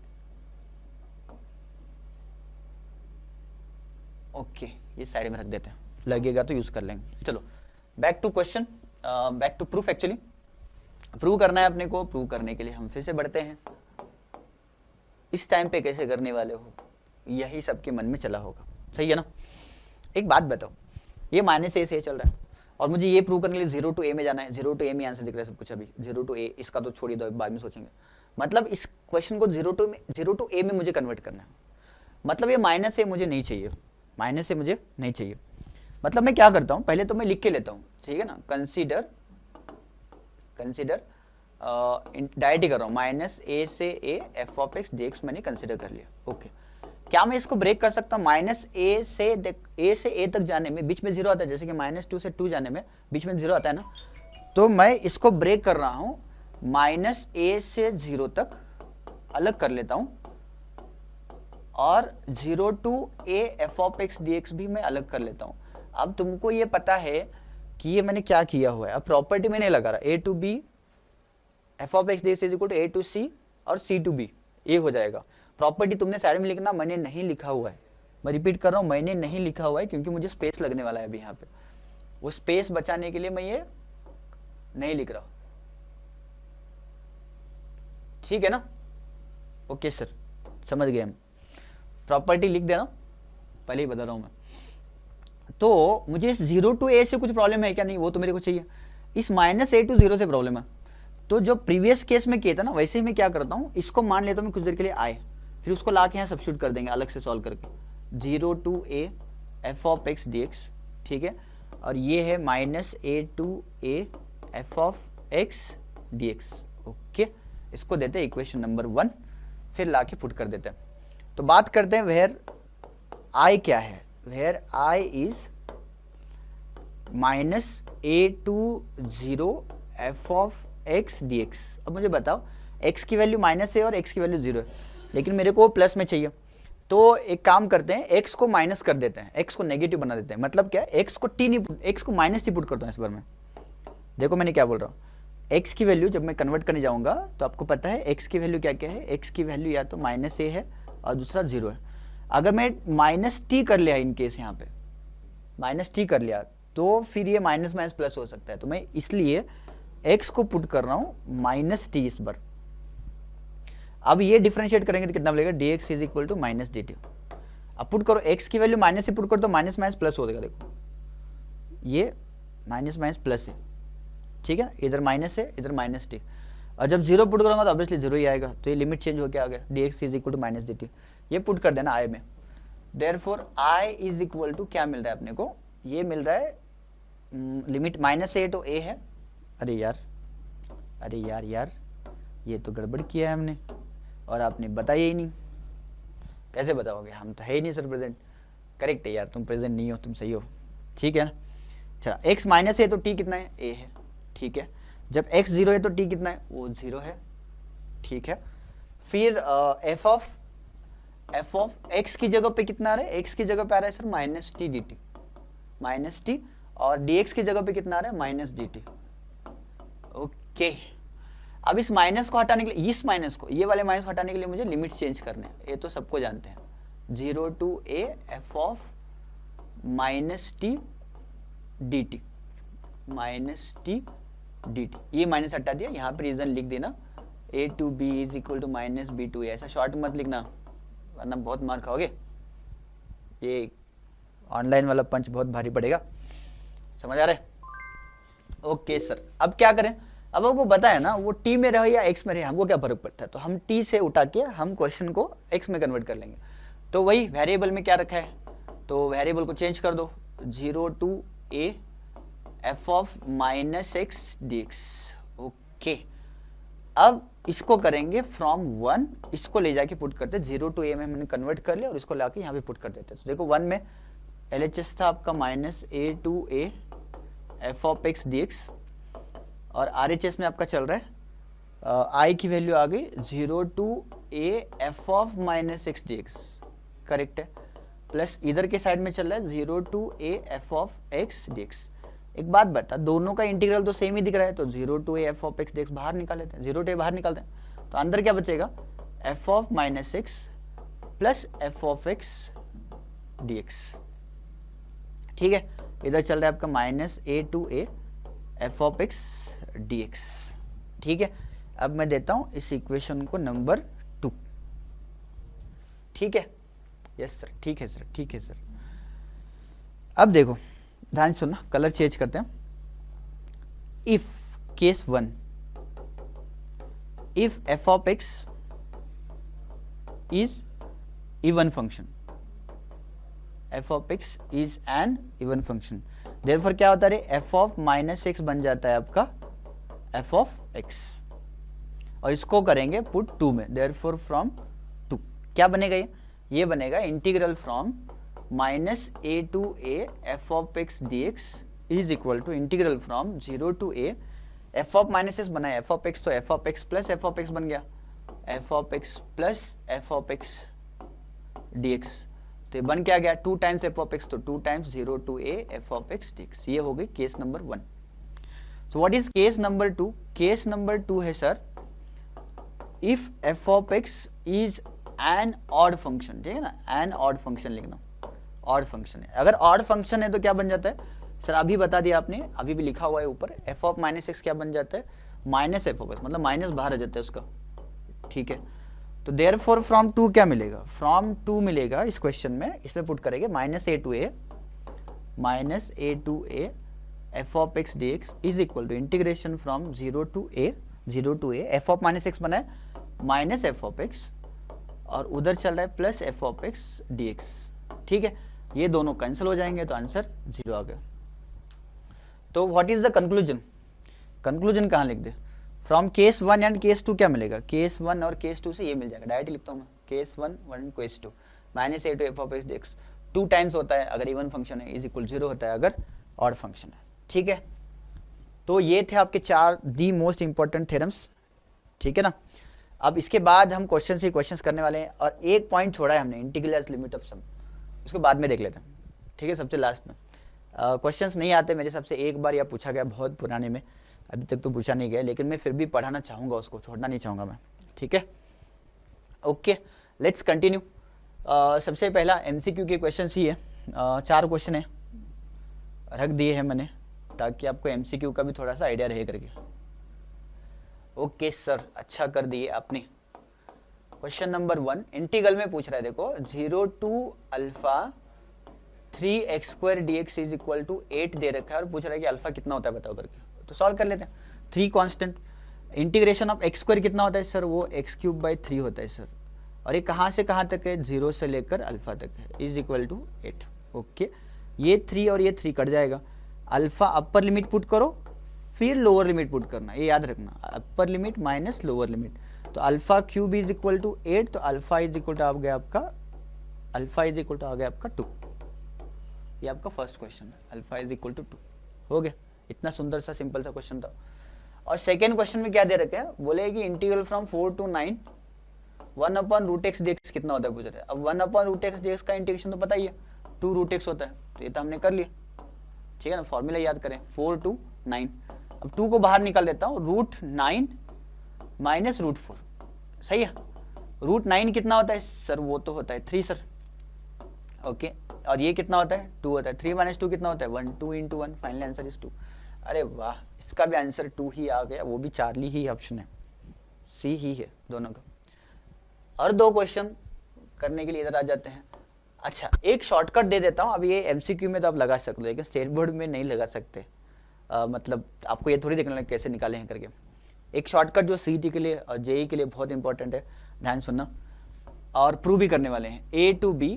A: ओके, ये साइड में रख देते हैं, लगेगा तो यूज कर लेंगे। चलो back to question, back to proof. Actually prove करना है अपने को, प्रूव करने के लिए हम फिर से बढ़ते हैं। इस टाइम पे कैसे करने वाले हो, यही सबके मन में चला होगा, सही है ना। एक बात बताओ, ये माइनस ए से चल रहा है और मुझे ये प्रूव करने के लिए 0 to a में जाना है। 0 to a में आंसर दिख रहा है सब कुछ, अभी 0 to a, इसका तो छोड़ दो, बाद में सोचेंगे। मतलब इस क्वेश्चन को 0 to a में मुझे कन्वर्ट करना है। मतलब ये माइनस ए मुझे नहीं चाहिए, माइनस से मुझे नहीं चाहिए। मतलब मैं क्या करता हूं, पहले तो मैं लिख के लेता हूं, ठीक है ना। कंसीडर डायरेक्ट ही कर रहा हूं, माइनस ए से ए f of x d x मैंने कंसीडर कर लिया, ओके। क्या मैं इसको ब्रेक कर सकता हूं, माइनस ए से ए तक जाने में बीच में 0 आता है, जैसे कि -2 से 2 जाने में बीच में 0 आता है ना, तो मैं इसको ब्रेक कर रहा हूं, माइनस ए से 0 तक अलग कर लेता हूं और 0 to a F of x d x भी मैं अलग कर लेता हूं। अब तुमको ये पता है कि ये मैंने क्या किया हुआ है, अब प्रॉपर्टी में नहीं लगा रहा, a to b f of x d x is equal to a to c और c to b, ये हो जाएगा। प्रॉपर्टी तुमने सारे में लिखना, मैंने नहीं लिखा हुआ है, मैं रिपीट कर रहा हूं, मैंने नहीं लिखा हुआ है क्योंकि मुझे स्पेस लगने वाला है अभी यहाँ पे, वो स्पेस बचाने के लिए मैं ये नहीं लिख रहा, ठीक है ना। ओके सर, समझ गए हम, प्रॉपर्टी लिख देना, पहले ही बता रहा हूं मैं। तो मुझे इस 0 to a से कुछ प्रॉब्लम है क्या, नहीं, वो तो मेरे को चाहिए। इस -a to 0 से प्रॉब्लम है, तो जो प्रीवियस केस में किया था ना, वैसे ही मैं क्या करता हूं, इसको मान लेता हूं मैं कुछ देर के लिए आए, फिर उसको लाके यहाँ सब्स्टिट्यूट कर देंगे अलग से सॉल्व करके, 0 to a F of x d x, ठीक है। और ये है -a to a F of x d x, okay. इसको देते हैं इक्वेशन नंबर 1, फिर लाके पुट कर देते हैं। तो बात करते हैं वेयर आई क्या है, where I is -a to 0 f of x d x. अब मुझे बताओ, x की वैल्यू माइनस है और x की वैल्यू 0 है, लेकिन मेरे को प्लस में चाहिए। तो एक काम करते हैं, x को माइनस कर देते हैं, x को नेगेटिव बना देते हैं। मतलब क्या, x को t नहीं, x को माइनस टी पुट करता हूँ इस बार में। देखो मैंने क्या बोल रहा हूँ, x की वैल्यू जब मैं कन्वर्ट करने जाऊंगा तो आपको पता है x की वैल्यू क्या क्या है, x की वैल्यू या तो -a है और दूसरा 0 है। अगर मैं -t कर लिया इन केस, यहाँ पे -t कर लिया, तो फिर ये माइनस माइनस प्लस हो सकता है, तो मैं इसलिए x को पुट कर रहा हूं -t इस बार। अब ये डिफरेंशिएट करेंगे तो कितना मिलेगा, dx is equal to -dt। अब पुट करो, x की वैल्यू माइनस से पुट करो तो माइनस माइनस प्लस हो जाएगा, देखो ये माइनस माइनस प्लस है, ठीक है, इधर माइनस है इधर -t, और जब 0 पुट करूंगा तो ऑब्वियसली 0 ही आएगा, तो ये लिमिट चेंज होकर आ गया, dx is equal to -dt। ये पुट कर देना i में, therefore i is equal to क्या मिल रहा है अपने को, ये मिल रहा है लिमिट -a to a है। अरे यार ये तो गड़बड़ किया है हमने और आपने बताया ही नहीं, कैसे बताओगे, हम तो है ही नहीं सर प्रेजेंट। करेक्ट है यार, तुम प्रेजेंट नहीं हो, तुम सही हो, ठीक है ना। चला, x माइनस है तो t कितना है, a है, ठीक है। जब x 0 है तो t कितना है, वो 0 है, ठीक है। फिर एफ ऑफ x की जगह पे कितना आ रहा है, x की जगह पे आ रहा है सर -t dt, -t, और dx की जगह पे कितना आ रहा है -dt, ओके। अब इस माइनस को हटाने के लिए, इस माइनस को, ये वाले माइनस को हटाने के लिए मुझे लिमिट चेंज करने हैं, ये तो सबको जानते हैं, 0 to a F of -t dt, -t dt, ये माइनस हटा दिया, यहाँ पे रीजन लिख देना, a to b is equal to -b to a, ऐसा शॉर्ट मत लिखना वरना बहुत मार खाओगे, ये ऑनलाइन वाला पंच बहुत भारी पड़ेगा, समझ आ रहा है। ओके सर, अब क्या करें, अब आपको पता है ना, वो t में रहे या x में रहे, हमको क्या फर्क पड़ता है, तो हम t से उठा के हम क्वेश्चन को x में कन्वर्ट कर लेंगे। तो वही वेरिएबल में क्या रखा है, तो वेरिएबल को चेंज कर दो, 0 to a F of -x dx, okay. अब इसको करेंगे फ्रॉम 1, इसको ले जाके पुट करते, 0 to a में हमने कन्वर्ट कर लिया और इसको लाके यहाँ पे पुट कर देते। तो देखो 1 में LHS था आपका minus a to a f of x d x, और RHS में आपका चल रहा है आई की वैल्यू आ गई 0 to a f of minus x d x, correct है, प्लस इधर के साइड में चल रहा है 0 to a f of x d x. एक बात बता, दोनों का इंटीग्रल तो सेम ही दिख रहा है, तो 0 to a f of x d x बाहर निकाल लेते हैं, 0 टू ए बाहर निकालते हैं, तो अंदर क्या बचेगा f of minus x plus f of x d x. ठीक है, इधर चल रहा है आपका minus a to a f of x d x. ठीक है, अब मैं देता हूं इस इक्वेशन को नंबर 2। ठीक है, यस सर, ठीक है सर, ठीक है सर। अब देखो ध्यान सुनना, कलर चेंज करते हैं। If case 1, if f of x is even function, F of x is N even function, therefore क्या होता है, एफ ऑफ माइनस एक्स बन जाता है आपका एफ ऑफ एक्स, और इसको करेंगे पुट 2 में, देयरफॉर फ्रॉम 2 क्या बनेगा, ये बनेगा integral from minus a to a f of x d x is equal to integral from 0 to a f of minus x बनाया एफ ऑफ एक्स, तो f of x plus f of x बन गया, f of x plus f of x d x, तो ये बन क्या गया 2 times F of x, तो 2 times 0 to a f of x d x. ये हो गई case number 1। So what is case number 2? Case number 2 है sir, if f of x is an odd function, ठीक है ना, एन ऑड फंक्शन लिखना, odd function है, अगर ऑड फंक्शन है तो क्या बन जाता है सर, अभी बता दिया आपने, अभी भी लिखा हुआ है ऊपर, एफ ऑफ माइनस एक्स क्या बन जाता है, माइनस एफ ऑफ एक्स, मतलब माइनस बाहर आ जाता है उसका। ठीक है, तो देयरफॉर फ्रॉम 2 क्या मिलेगा, फ्रॉम 2 मिलेगा इस क्वेश्चन में, इसमें पुट करेंगे minus a to a f of x d x is equal to integration from 0 to a f of minus x बना है माइनस एफ ऑफ एक्स, और उधर चल रहा है plus f of x d x. ठीक है, ये दोनों कैंसिल हो जाएंगे, तो आंसर 0 आ गया। तो what is the conclusion, conclusion कहाँ लिख दे, फ्रॉम केस 1 एंड केस 2 क्या मिलेगा, केस 1 और केस 2 से ये मिल जाएगा, डायरेक्ट लिखता हूँ मैं, case 1 and case 2, minus a to f of x d x 2 times होता है अगर इवन फंक्शन है, इज इक्वल 0 होता है अगर ऑड फंक्शन है। ठीक है, तो ये थे आपके 4 दी मोस्ट इंपॉर्टेंट थ्योरम्स। ठीक है ना, अब इसके बाद हम क्वेश्चन से क्वेश्चंस करने वाले हैं, और एक पॉइंट छोड़ा है हमने, इंटीग्रल एज लिमिट ऑफ सम, उसको बाद में देख लेते हैं। ठीक है, सबसे लास्ट में क्वेश्चंस नहीं आते मेरे हिसाब से, एक बार या पूछा गया बहुत पुराने में, अभी तक तो पूछा नहीं गया, लेकिन मैं फिर भी पढ़ाना चाहूँगा उसको, छोड़ना नहीं चाहूँगा मैं। ठीक है, ओके, लेट्स कंटिन्यू। सबसे पहला MCQ के क्वेश्चन ही है, 4 क्वेश्चन है, रख दिए हैं मैंने, ताकि आपको MCQ का भी थोड़ा सा आइडिया रहे करके। ओके सर, अच्छा कर दिए आपने। क्वेश्चन नंबर 1 इंटीग्रल में पूछ रहा है, देखो 0 to alpha 3x square d x is equal to 8 दे रखा है, और पूछ रहा है कि अल्फा कितना होता है बताओ करके, तो सॉल्व कर लेते हैं। 3 constant, integration of x square कितना होता है सर, वो x³ / 3 होता है सर, और ये कहाँ से कहाँ तक है, 0 से लेकर अल्फा तक है, इज इक्वल टू 8। ओके, ये 3 और ये 3 कट जाएगा, अल्फा अपर लिमिट पुट करो, फिर लोअर लिमिट पुट करना, ये याद रखना, upper limit minus lower limit, तो alpha cube is equal to 8, तो अल्फा इज इक्वल टू आ गया आपका, अल्फा इज इक्वल टू आ गया आपका 2। ये आपका फर्स्ट क्वेश्चन है, अल्फा इज इक्वल टू 2 हो गया। इतना सुंदर सा सिंपल सा क्वेश्चन था। और सेकेंड क्वेश्चन में क्या दे रखे हैं, बोले कि integral from 4 to 9 1/√x dx कितना होता है पूछ रहे हैं। अब 1/√x dx का इंटीग्रेशन तो पता ही है, 2√x होता है, तो ये तो हमने कर लिया। ठीक है ना, फॉर्मूला याद करें, 4 to 9। अब 2 को बाहर निकाल देता हूँ, √9 माइनस √4, सही है। √9 कितना होता है सर, वो तो होता है 3 सर, ओके। और ये कितना होता है, 2 होता है, 3 - 2 कितना होता है 1, 2 × 1, फाइनल आंसर इज 2। अरे वाह, इसका भी आंसर 2 ही आ गया, वो भी चार्ली ही ऑप्शन है, सी ही है दोनों का। और 2 क्वेश्चन करने के लिए इधर आ जाते हैं। अच्छा, एक शॉर्टकट दे देता हूँ, अब ये एमसीक्यू में तो आप लगा सकते हो, लेकिन स्टेट बोर्ड में नहीं लगा सकते। मतलब आपको ये थोड़ी देखना कैसे निकाले हैं करके। एक शॉर्टकट जो सीईटी के लिए और जेई के लिए बहुत इंपॉर्टेंट है, ध्यान सुनना, और प्रूव भी करने वाले हैं। a to b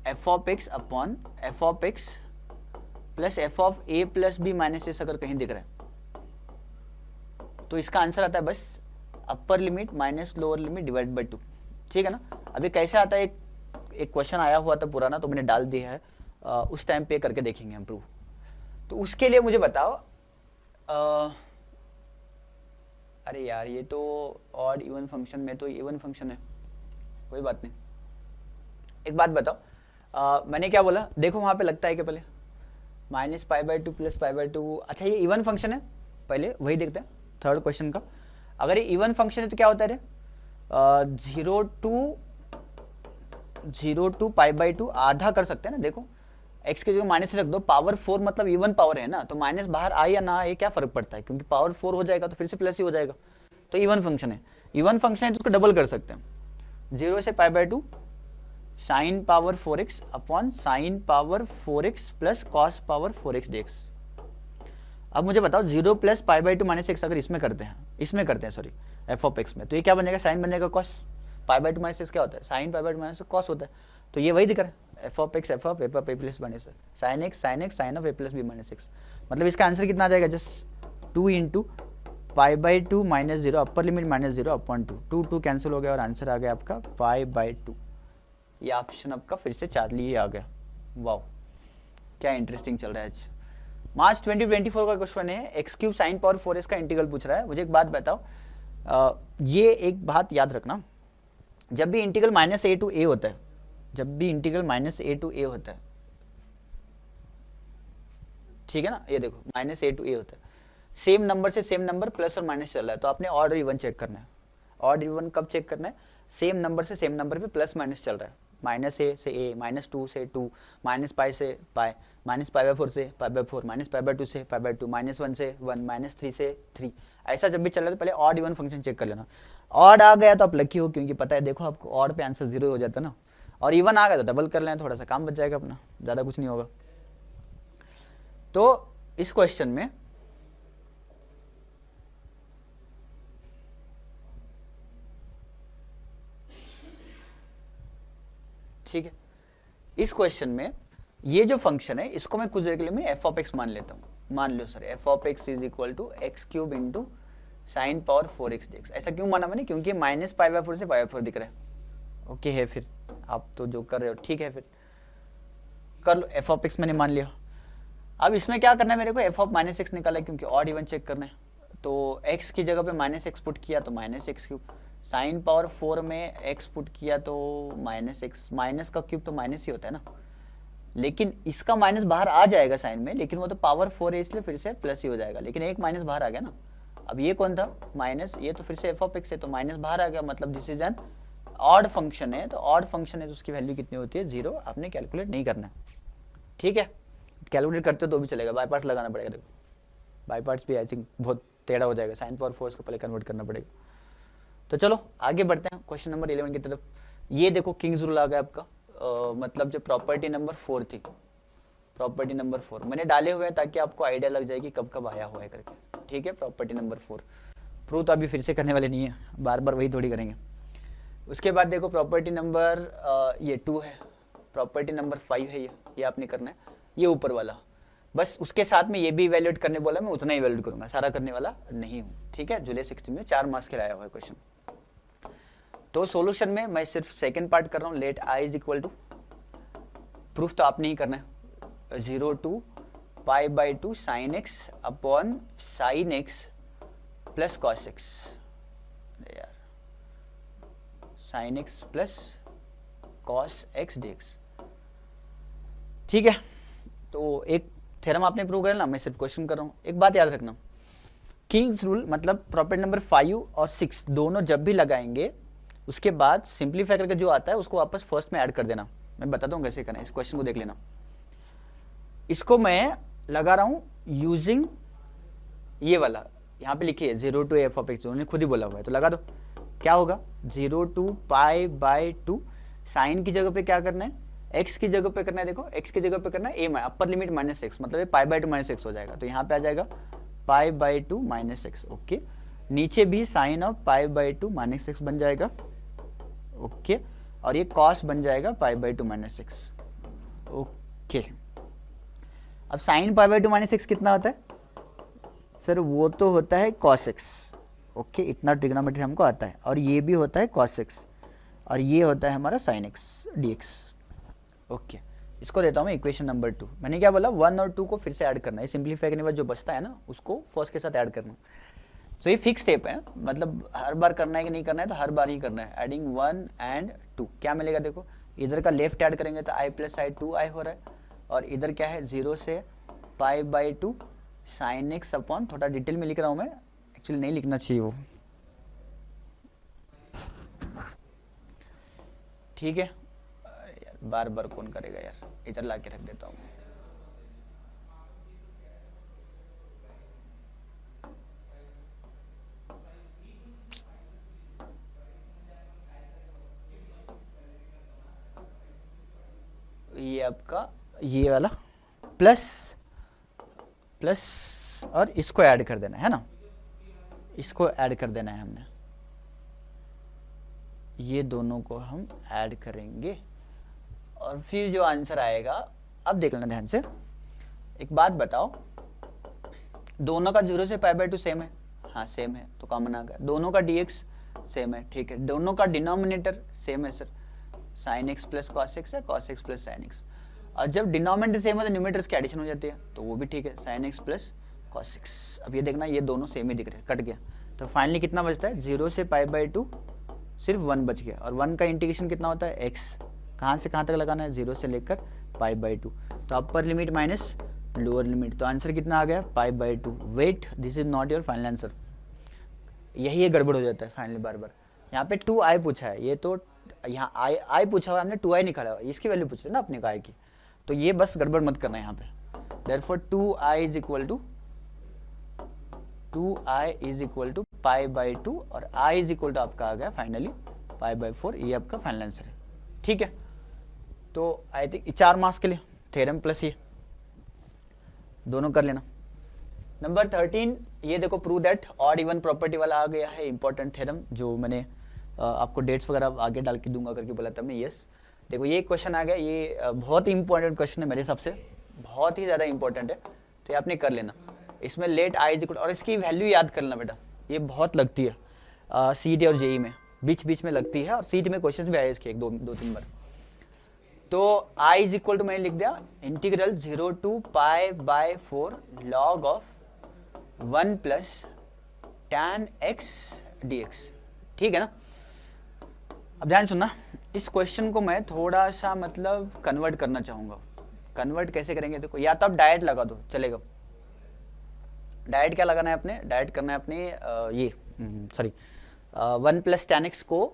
A: f(x) upon f(x) plus f(a + b - s) अगर कहीं दिख रहा है तो इसका आंसर आता है बस अपर limit minus lower limit divide by 2। ठीक है ना। अभी कैसे आता है, एक क्वेश्चन आया हुआ था पुराना, तो मैंने डाल दिया है। उस टाइम पे करके देखेंगे हम प्रूव। तो उसके लिए मुझे बताओ, अरे यार ये तो ऑड इवन फंक्शन में तो इवन फंक्शन है, कोई बात नहीं। एक बात बताओ, मैंने क्या बोला, देखो वहां पे लगता है कि पहले -π/2 + π/2, अच्छा ये इवन फंक्शन है, पहले वही देखते हैं थर्ड क्वेश्चन का। अगर ये इवन फंक्शन है तो क्या होता है रे, 0 to π/2 आधा कर सकते हैं ना। देखो x के जगह माइनस रख दो, पावर 4 मतलब इवन पावर है ना, तो माइनस बाहर आए या ना आए क्या फर्क पड़ता है, क्योंकि पावर 4 हो जाएगा तो फिर से प्लस ही हो जाएगा। तो इवन फंक्शन है, इवन फंक्शन है तो उसको डबल कर सकते हैं, 0 से π/2 sin power 4x upon sin power 4x plus cos power 4x dx। अब मुझे बताओ 0 + π/2 - x अगर इसमें करते हैं सॉरी f(x) में, तो ये क्या बनेगा, साइन बन जाएगा cos। π/2 - x क्या होता है, sin π/2 - cos होता है, तो ये वही दिख रहा है, f(x) f(a + b - sin x sin x sin of a + b - x। मतलब इसका आंसर कितना आ जाएगा, just 2 × π/2 - 0 upper limit -0 upon 2 2 cancel हो गया और आंसर आ गया आपका π/2। ये ऑप्शन आपका फिर से चार्ली आ गया। वाओ क्या इंटरेस्टिंग चल रहा है आज। मार्च 2024 का क्वेश्चन है, x³ sin पावर 4s का इंटीग्रल पूछ रहा है। मुझे एक बात बताओ, ये एक बात याद रखना, जब भी इंटीग्रल -a to a होता है, जब भी इंटीग्रल -a to a होता है, ठीक है ना, ये देखो -a to a होता है, सेम नंबर से सेम नंबर प्लस और माइनस चल रहा है, तो आपने ऑड और इवन चेक करना है। ऑड इवन कब चेक करना है, सेम नंबर से सेम नंबर पे प्लस माइनस चल रहा है, -a से a, -2 से 2, -π से π, -π/4 से π/4, -π/2 से π/2, -1 से 1, -3 से 3, ऐसा जब भी चल रहा है तो पहले ऑड इवन फंक्शन चेक कर लेना। ऑड आ गया तो आप लकी हो, क्योंकि पता है देखो आपको ऑड पे आंसर 0 हो जाता है ना, और इवन आ गया तो डबल कर लें, थोड़ा सा काम बच जाएगा अपना, ज़्यादा कुछ नहीं होगा। तो इस क्वेश्चन में ठीक है, इस क्वेश्चन में ये जो फंक्शन है इसको मैं कुछ देर के लिए मैं f(x) मान लेता हूँ। मान लो sir f(x) = x³ × sin power 4x dx। ऐसा क्यों माना मैंने, क्योंकि -π/4 से π/4 दिख रहा है। ओके है, फिर आप तो जो कर रहे हो ठीक है, फिर कर लो, f(x) मैंने मान लिया। अब इसमें क्या करना है मेरे को, f(-x) निकाला है, क्योंकि ऑड इवन चेक करना है, तो x की जगह पे -x पुट किया तो -x³, साइन पावर 4 में x पुट किया तो -x, माइनस का क्यूब तो माइनस ही होता है ना, लेकिन इसका माइनस बाहर आ जाएगा साइन में, लेकिन वो तो पावर 4 है इसलिए फिर से प्लस ही हो जाएगा, लेकिन एक माइनस बाहर आ गया ना। अब ये कौन था, माइनस, ये तो फिर से f(x) है तो माइनस बाहर आ गया, मतलब this is an odd function है, तो ऑड फंक्शन है तो उसकी वैल्यू कितनी होती है, 0। आपने कैलकुलेट नहीं करना, ठीक है, कैलकुलेट करते हो तो भी चलेगा, बाय पार्ट्स लगाना पड़ेगा। देखो बाय पार्ट्स भी आई थिंक बहुत टेढ़ा हो जाएगा, साइन पावर 4 को पहले कन्वर्ट करना पड़ेगा। तो चलो आगे बढ़ते हैं क्वेश्चन नंबर 11 की तरफ। ये देखो किंग्स रूल आ गया आपका, मतलब जो प्रॉपर्टी नंबर 4 थी, प्रॉपर्टी नंबर 4 मैंने डाले हुए हैं ताकि आपको आइडिया लग जाए कि कब कब आया हुआ है करके, ठीक है। प्रॉपर्टी नंबर 4 प्रूव तो अभी फिर से करने वाले नहीं है, बार बार वही थोड़ी करेंगे। उसके बाद देखो प्रॉपर्टी नंबर ये 2 है, प्रॉपर्टी नंबर 5 है, ये आपने करना है, ये ऊपर वाला, बस उसके साथ में ये भी इवैल्यूएट करने बोला, मैं उतना ही इवैल्यूएट करूंगा, सारा करने वाला नहीं हूँ, ठीक है। जुलाई 16 में 4 मार्क्स के लाया हुआ है क्वेश्चन। तो सॉल्यूशन में मैं सिर्फ सेकंड पार्ट कर रहा हूँ, लेट i = प्रूफ तो आपने ही करना है, 0 to π/2 sin x upon sin x plus cos x, यार sin x plus cos x dx, ठीक है। तो एक थ्योरम आपने प्रूव कर ना, मैं सिर्फ क्वेश्चन कर रहा हूँ। एक बात याद रखना, किंग्स रूल मतलब प्रॉपर्टी नंबर 5 और 6 दोनों जब भी लगाएंगे उसके बाद सिंप्लीफाई करके जो आता है उसको वापस फर्स्ट में ऐड कर देना। मैं बताता हूँ कैसे करना है, इस क्वेश्चन को देख लेना। इसको मैं लगा रहा हूँ यूजिंग ये वाला, यहाँ पे लिखिए 0 to f(x), उन्होंने खुद ही बोला हुआ है, तो लगा दो। क्या होगा, 0 to π/2 साइन की जगह पे क्या करना है, x की जगह पे करना है, देखो x की जगह पे करना है a अपर लिमिट -x, मतलब ये π/2 -x हो जाएगा, तो यहाँ पे आ जाएगा π/2 -x, ओके। नीचे भी साइन ऑफ π/2 -x बन जाएगा, ओके, और ये कॉस बन जाएगा π/2 -x, ओके। अब साइन π/2 -x कितना होता है सर, वो तो होता है cos x, ओके, इतना ट्रिग्नोमेट्री हमको आता है, और ये भी होता है cos x, और ये होता है हमारा sin x dx, ओके। इसको देता हूँ मैं इक्वेशन नंबर 2। मैंने क्या बोला, 1 और 2 को फिर से ऐड करना है, सिंप्लीफाई करने के बाद जो बचता है ना उसको फर्स्ट के साथ ऐड करना। सो ये फिक्स स्टेप है, मतलब हर बार करना है कि नहीं करना है, तो हर बार ही करना है। एडिंग 1 एंड 2 क्या मिलेगा, देखो इधर का लेफ्ट ऐड करेंगे तो i प्लस आई 2i हो रहा है, और इधर क्या है 0 से pi by 2 sine x upon, थोड़ा डिटेल में लिख रहा हूँ मैं, एक्चुअली नहीं लिखना चाहिए वो, ठीक है यार, बार बार कौन करेगा यार, इधर ला के रख देता हूँ। ये आपका ये वाला प्लस प्लस और इसको ऐड कर देना है ना, इसको ऐड कर देना है हमने, ये दोनों को हम ऐड करेंगे और फिर जो आंसर आएगा, अब देख लेना ध्यान से। एक बात बताओ, दोनों का 0 से पाई बाई 2 सेम है, हाँ सेम है तो कॉमन आ गया। दोनों का dx सेम है, ठीक है। दोनों का डिनोमिनेटर सेम है sir, sine x plus cos x है, cos x plus sine x. और जब डिनोमिनेटर सेम है तो न्यूमरेटर्स की एडिशन हो जाती है, तो वो भी ठीक है, sine x plus cos x. अब ये देखना, ये दोनों सेम ही दिख रहे हैं, कट गया। तो फाइनली कितना बचता है, 0 से पाई बाई 2 सिर्फ 1 बच गया, और 1 का इंटीग्रेशन कितना होता है x, कहाँ से कहाँ तक लगाना है, 0 से लेकर पाई बाई 2, तो upper limit minus lower limit, तो आंसर कितना आ गया pi by 2। Wait, this is not your final answer, यही ये गड़बड़ हो जाता है फाइनली बार बार। यहाँ पे 2i पूछा है, ये तो यहाँ i पूछा हुआ है, हमने 2i निकाला हुआ, इसकी वैल्यू पूछते ना अपने i की, तो ये बस गड़बड़ मत करना है यहाँ पे। Therefore 2i is equal to pi by 2, और i इज इक्वल टू आपका आ गया फाइनली पाई बाई 4, ये आपका फाइनल आंसर है, ठीक है। तो आई थिंक 4 मार्क्स के लिए थ्योरम प्लस ये दोनों कर लेना। नंबर 13, ये देखो, prove that odd even property वाला आ गया है, इंपॉर्टेंट थ्योरम, जो मैंने आपको डेट्स वगैरह आगे डाल के दूंगा करके बोला था मैं, यस। देखो ये क्वेश्चन आ गया, ये बहुत ही इंपॉर्टेंट क्वेश्चन है मेरे हिसाब से, बहुत ही ज़्यादा इंपॉर्टेंट है, तो ये आपने कर लेना। इसमें लेट आई इज इक्वल, और इसकी वैल्यू याद कर लेना बेटा, ये बहुत लगती है सीटी और जेई में, बीच बीच में लगती है, और सीटी में क्वेश्चन भी आए इसके एक दो तीन बार। तो i इज इक्वल टू मैंने लिख दिया integral 0 to pi by 4 log of 1 plus tan x dx, ठीक है ना। अब ध्यान सुनना, इस क्वेश्चन को मैं थोड़ा सा मतलब कन्वर्ट करना चाहूँगा। कन्वर्ट कैसे करेंगे, देखो, या तो आप डायरेक्ट लगा दो, चलेगा। डायरेक्ट क्या लगाना है अपने, डायरेक्ट करना है अपने ये सॉरी 1 प्लस टैन एक्स को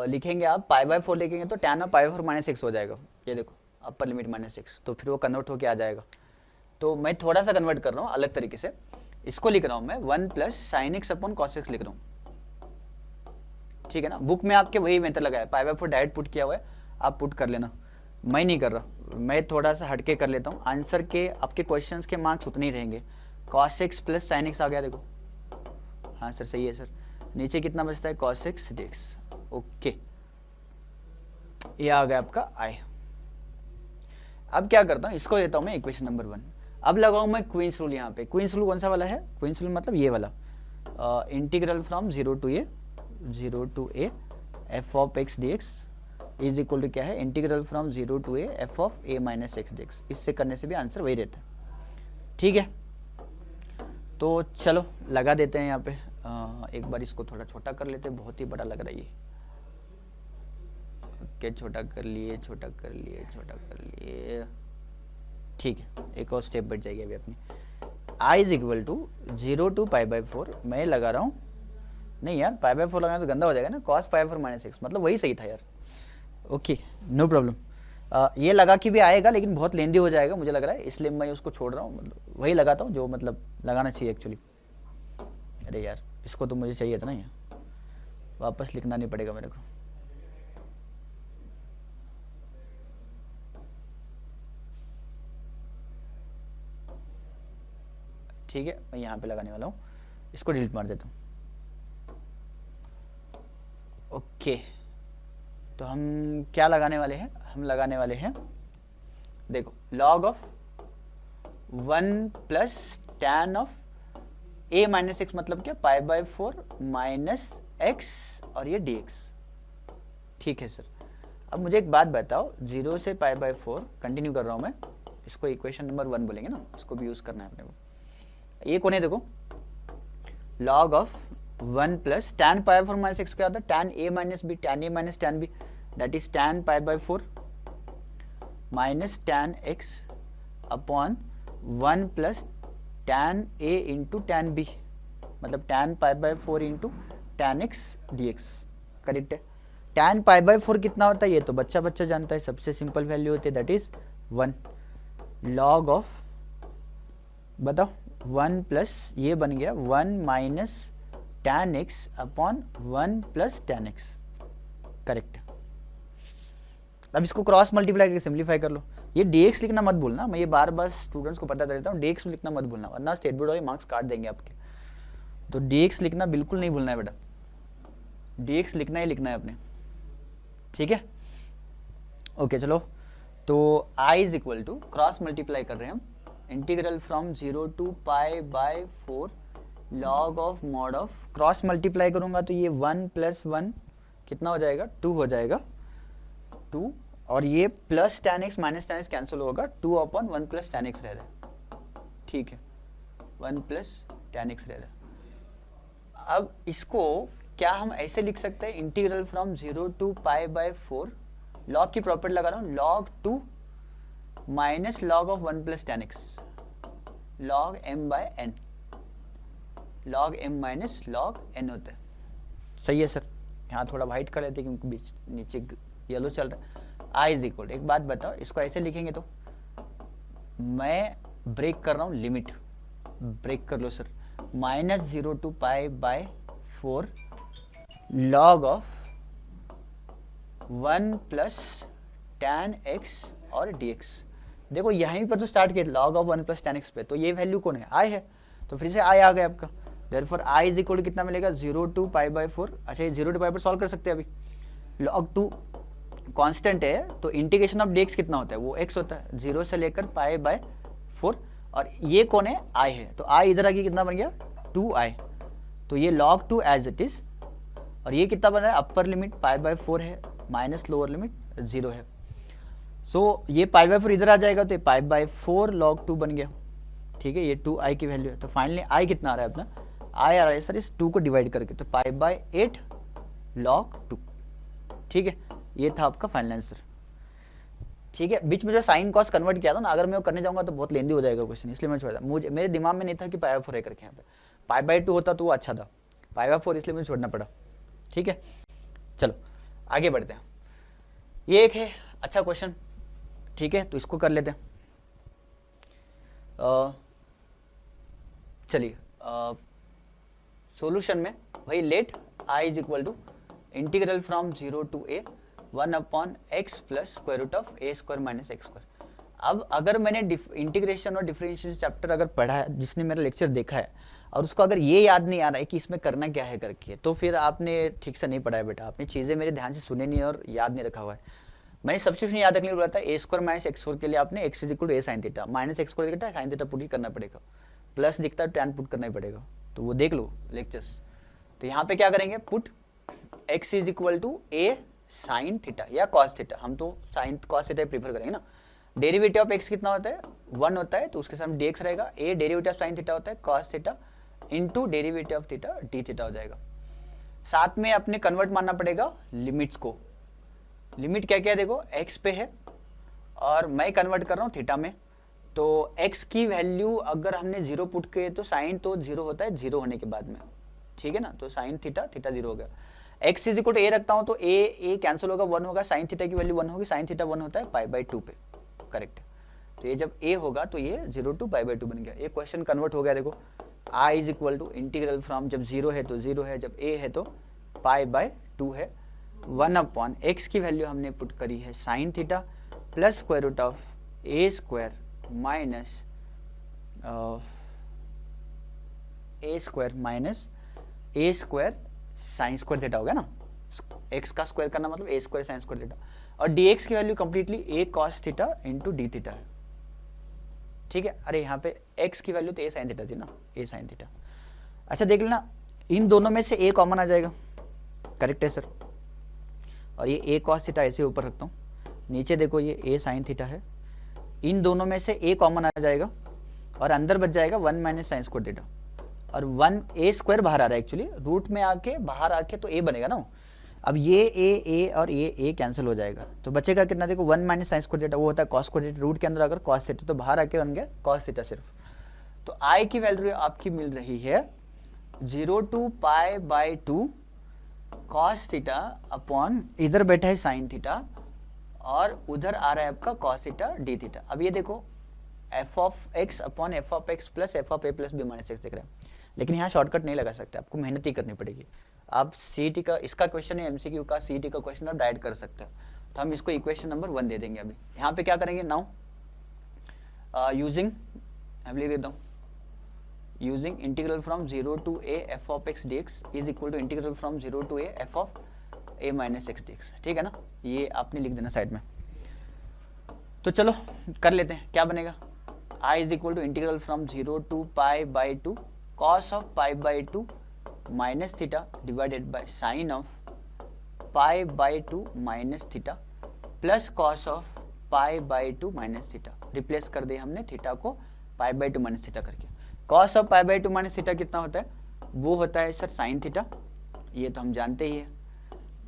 A: लिखेंगे आप, पाई बाय 4 लिखेंगे तो tan of pi by 4 minus x हो जाएगा, ये देखो अपर लिमिट माइनस एक्स, तो फिर वो कन्वर्ट होके आ जाएगा। तो मैं थोड़ा सा कन्वर्ट कर रहा हूँ अलग तरीके से, इसको लिख रहा हूँ मैं 1 plus sine x upon cos x लिख रहा हूँ, ठीक है ना। बुक में आपके वही मेथड लगाया, पाई बाय 4 डायरेक्ट पुट किया हुआ है, आप पुट कर लेना, मैं नहीं कर रहा, मैं थोड़ा सा हटके कर लेता हूँ। आंसर के आपके क्वेश्चंस के मार्क्स उतने ही रहेंगे। Cos x plus sine x आ गया, देखो, हाँ सर सही है सर। नीचे कितना बचता है, कॉस एक्स dx, ओके, ये आ गया आपका आई। अब क्या करता हूँ, इसको देता हूँ मैं इक्वेशन नंबर 1। अब लगाऊँ मैं क्वींस रूल यहाँ पे। क्वींस रूल कौन सा वाला है, क्वींस रूल मतलब ये वाला, integral from 0 to a f of x dx is equal to क्या है, integral from 0 to a f of a minus x dx। इससे करने से भी आंसर वही रहता है, ठीक है। तो चलो लगा देते हैं यहाँ पे, एक बार इसको थोड़ा छोटा कर लेते हैं, बहुत ही बड़ा लग रहा है ये। ओके, छोटा कर लिए, छोटा कर लिए, छोटा कर लिए, ठीक है। एक और स्टेप बढ़ जाएगी अभी अपनी। i is equal to 0 to pi by 4, मैं लगा रहा हूँ, नहीं यार पाई बाई 4 लगाना तो गंदा हो जाएगा ना, cos pi by 4 minus x, मतलब वही सही था यार, ओके नो प्रॉब्लम। ये लगा के भी आएगा लेकिन बहुत लेंदी हो जाएगा मुझे लग रहा है, इसलिए मैं उसको छोड़ रहा हूँ, मतलब वही लगाता हूँ जो मतलब लगाना चाहिए एक्चुअली। अरे यार इसको तो मुझे चाहिए था ना, ये वापस लिखना नहीं पड़ेगा मेरे को। ठीक है, मैं यहाँ पे लगाने वाला हूँ, इसको डिलीट मार देता हूँ। ओके, तो हम क्या लगाने वाले हैं, हम लगाने वाले हैं, देखो, log of 1 plus tan of a minus x, मतलब क्या, पाई बाय 4 माइनस एक्स और ये dx, ठीक है सर। अब मुझे एक बात बताओ, 0 से पाई बाय 4 कंटिन्यू कर रहा हूँ मैं, इसको इक्वेशन नंबर 1 बोलेंगे ना, इसको भी यूज़ करना है अपने को। ये कौन है देखो, log of 1 plus tan pi by 4 minus x क्या होता है, tan a minus b, tan a minus tan b, that is tan pi by 4 minus tan x upon 1 plus tan a into tan b, मतलब tan pi by 4 into tan x dx, correct है। tan pi by 4 कितना होता है, ये तो बच्चा बच्चा जानता है, सबसे सिंपल वैल्यू होती है, दैट इज 1 log ऑफ, बताओ 1 प्लस ये बन गया 1 minus tan x upon 1 plus tan x, correct. अब इसको क्रॉस मल्टीप्लाई करके सिंप्लीफाई कर लो। ये dx लिखना मत भूलना, मैं ये बार बार स्टूडेंट्स को बताता रहता हूँ, dx में लिखना मत भूलना, वरना स्टेट बोर्ड वाले मार्क्स काट देंगे आपके। तो dx लिखना बिल्कुल नहीं भूलना है बेटा, dx लिखना ही लिखना है अपने, ठीक है। ओके चलो, तो i is equal to, cross multiply कर रहे हैं हम, integral from 0 to pi by 4 log of mod of, cross multiply करूंगा तो ये 1 प्लस 1 कितना हो जाएगा, 2 हो जाएगा, 2, और ये plus tan x minus tan x cancel होगा, 2 अपॉन 1 प्लस tan x रह रहा है, ठीक है, 1 प्लस tan x रह रहा है। अब इसको क्या हम ऐसे लिख सकते हैं, integral from 0 to pi by 4, log की प्रॉपर्टी लगा रहा हूँ, log 2 minus log of 1 plus tan x, log m by n, log m minus log n होता है, सही है सर। यहाँ थोड़ा वाइट कर लेते क्योंकि बीच नीचे येलो चल रहा है। i इज इक्वल, एक बात बताओ, इसको ऐसे लिखेंगे तो, मैं ब्रेक कर रहा हूँ लिमिट, ब्रेक कर लो sir, minus 0 to pi by 4 log of 1 plus tan x और dx। देखो यहीं पर तो स्टार्ट किया log of 1 plus tan x पे, तो ये वैल्यू कौन है, i है, तो फिर से i आ गया आपका, देयरफॉर i इज इक्वल कितना मिलेगा, 0 टू पाई बाय 4। अच्छा, ये 0 टू पाई पर सॉल्व कर सकते हैं अभी, log 2 कांस्टेंट है, तो इंटीग्रेशन ऑफ dx कितना होता है, वो x होता है, 0 से लेकर पाई बाय 4, और ये कौन है, i है, तो i इधर आके कितना बन गया, 2i, तो ये log 2 एज इट इज, और ये कितना बन रहा है, अपर लिमिट पाई बाय 4 है, माइनस लोअर लिमिट 0 है, सो ये पाई बाय 4 इधर आ जाएगा, तो ये पाई बाय 4 log 2 बन गया, ठीक है, ये 2i की वैल्यू है। तो फाइनली i कितना आ रहा है अपना, i आ रहा है सर इस 2 को डिवाइड करके, तो पाई बाय 8 log 2, ठीक है, ये था आपका फाइनल आंसर, ठीक है। बीच में जो साइन कॉस कन्वर्ट किया था ना, अगर मैं वो करने जाऊंगा तो बहुत लेंदी हो जाएगा क्वेश्चन, इसलिए मैं छोड़ दिया, मुझे मेरे दिमाग में नहीं था कि पाई बाय 4 है करके, यहाँ पे पाई बाय 2 होता तो वो अच्छा था, पाई बाय 4 इसलिए मुझे छोड़ना पड़ा, ठीक है। चलो आगे बढ़ते हैं, ये एक है अच्छा क्वेश्चन, ठीक है, तो इसको कर लेते हैं। चलिए सॉल्यूशन में वही let i is equal to integral from 0 to a 1 upon x plus square root of a square minus x square. अब अगर मैंने इंटीग्रेशन और डिफरेंशिएशन चैप्टर अगर पढ़ा है, जिसने मेरा लेक्चर देखा है, और उसको अगर ये याद नहीं आ रहा है कि इसमें करना क्या है करके, तो फिर आपने ठीक से नहीं पढ़ा है बेटा, आपने चीज़ें मेरे ध्यान से सुने नहीं और याद नहीं रखा हुआ है। मैंने सब्स्टिट्यूशन याद रखने के लिए बोला था, a square minus x square के लिए आपने x is equal to a sine theta, minus x square दिखता है साइन थीटा पुट ही करना पड़ेगा, प्लस दिखता है टैन पुट करना ही पड़ेगा, तो वो देख लो लेक्चर्स। तो यहाँ पे क्या करेंगे, put x is equal to a sine theta या कॉस थीटा, हम तो साइन कॉस थीटा प्रीफर करेंगे ना। डेरिवेटिव ऑफ x कितना होता है, 1 होता है, तो उसके साथ dx रहेगा, a derivative of sine theta होता है cos theta into derivative of theta D theta हो जाएगा। साथ में अपने कन्वर्ट मानना पड़ेगा लिमिट्स को, लिमिट क्या क्या है देखो, x पे है और मैं कन्वर्ट कर रहा हूँ थीटा में, तो x की वैल्यू अगर हमने 0 पुट किए तो साइन तो 0 होता है 0 होने के बाद में, ठीक है ना, तो साइन थीटा थीटा 0 हो गया। x is equal to a रखता हूँ तो a कैंसिल होगा, 1 होगा, साइन थीटा की वैल्यू 1 होगी, साइन थीटा 1 होता है पाई बाय 2 पे, करेक्ट। तो ये जब a होगा तो ये 0 टू पाई बाय 2 बन गया, ये क्वेश्चन कन्वर्ट हो गया। देखो i is equal to integral from, जब 0 है तो 0 है, जब a है तो पाई बाय 2 है, 1 अपॉन x की वैल्यू हमने पुट करी है sine theta plus square root of a square minus a square sine square theta हो गया ना, x का स्क्वायर करना मतलब a square sine square theta, और dx की value completely a cos theta into d theta है, ठीक है। अरे यहाँ पे x की वैल्यू तो a साइन थीटा थी ना, a साइन थीटा। अच्छा देख लेना, इन दोनों में से a कॉमन आ जाएगा, करेक्ट है सर। और ये ए कॉस थीटा ऐसे ऊपर रखता हूँ, नीचे देखो ये ए साइन थीटा है, इन दोनों में से ए कॉमन आ जाएगा और अंदर बच जाएगा 1 माइनस साइन स्क्वायर थीटा, और 1 ए स्क्वायर बाहर आ रहा है एक्चुअली, रूट में आके बाहर आके तो ए बनेगा ना। अब ये ए और ये कैंसिल हो जाएगा, तो बचेगा कितना, देखो 1 माइनस साइन स्क्वायर थीटा, वो होता है कॉस स्क्वायर थीटा, रूट के अंदर अगर कॉस थीटा तो बाहर आके बन गया कॉस थीटा सिर्फ। तो आई की वैल्यू आपकी मिल रही है 0 to π/2 कॉस थीटा अपॉन, इधर बैठा है साइन थीटा और उधर आ रहा है आपका कॉस थीटा डी थीटा। अब ये देखो f of x upon f of x plus f of a plus b minus x दिख रहा है, लेकिन यहाँ शॉर्टकट नहीं लगा सकते, आपको मेहनत ही करनी पड़ेगी। आप सीईटी का, इसका क्वेश्चन है एमसीक्यू का, सीईटी का क्वेश्चन आप डायरेक्ट कर सकते हो। तो हम इसको इक्वेशन नंबर 1 दे देंगे। अभी यहाँ पे क्या करेंगे, नाउ यूजिंग, मैं लिख देता हूँ, using integral from 0 to a f of x dx is equal to integral from 0 to a f of a minus x dx, ठीक है ना। ये आपने लिख देना साइड में। तो चलो कर लेते हैं, क्या बनेगा, i is equal to integral from 0 to π/2 cos of π/2 minus theta divided by sine of π/2 minus theta plus cos of π/2 minus theta. Replace कर दिया हमने थीटा को π/2 माइनस थीटा करके। कॉस ऑफ π/2 माइनस थीटा कितना होता है, वो होता है सर साइन थीटा, ये तो हम जानते ही है।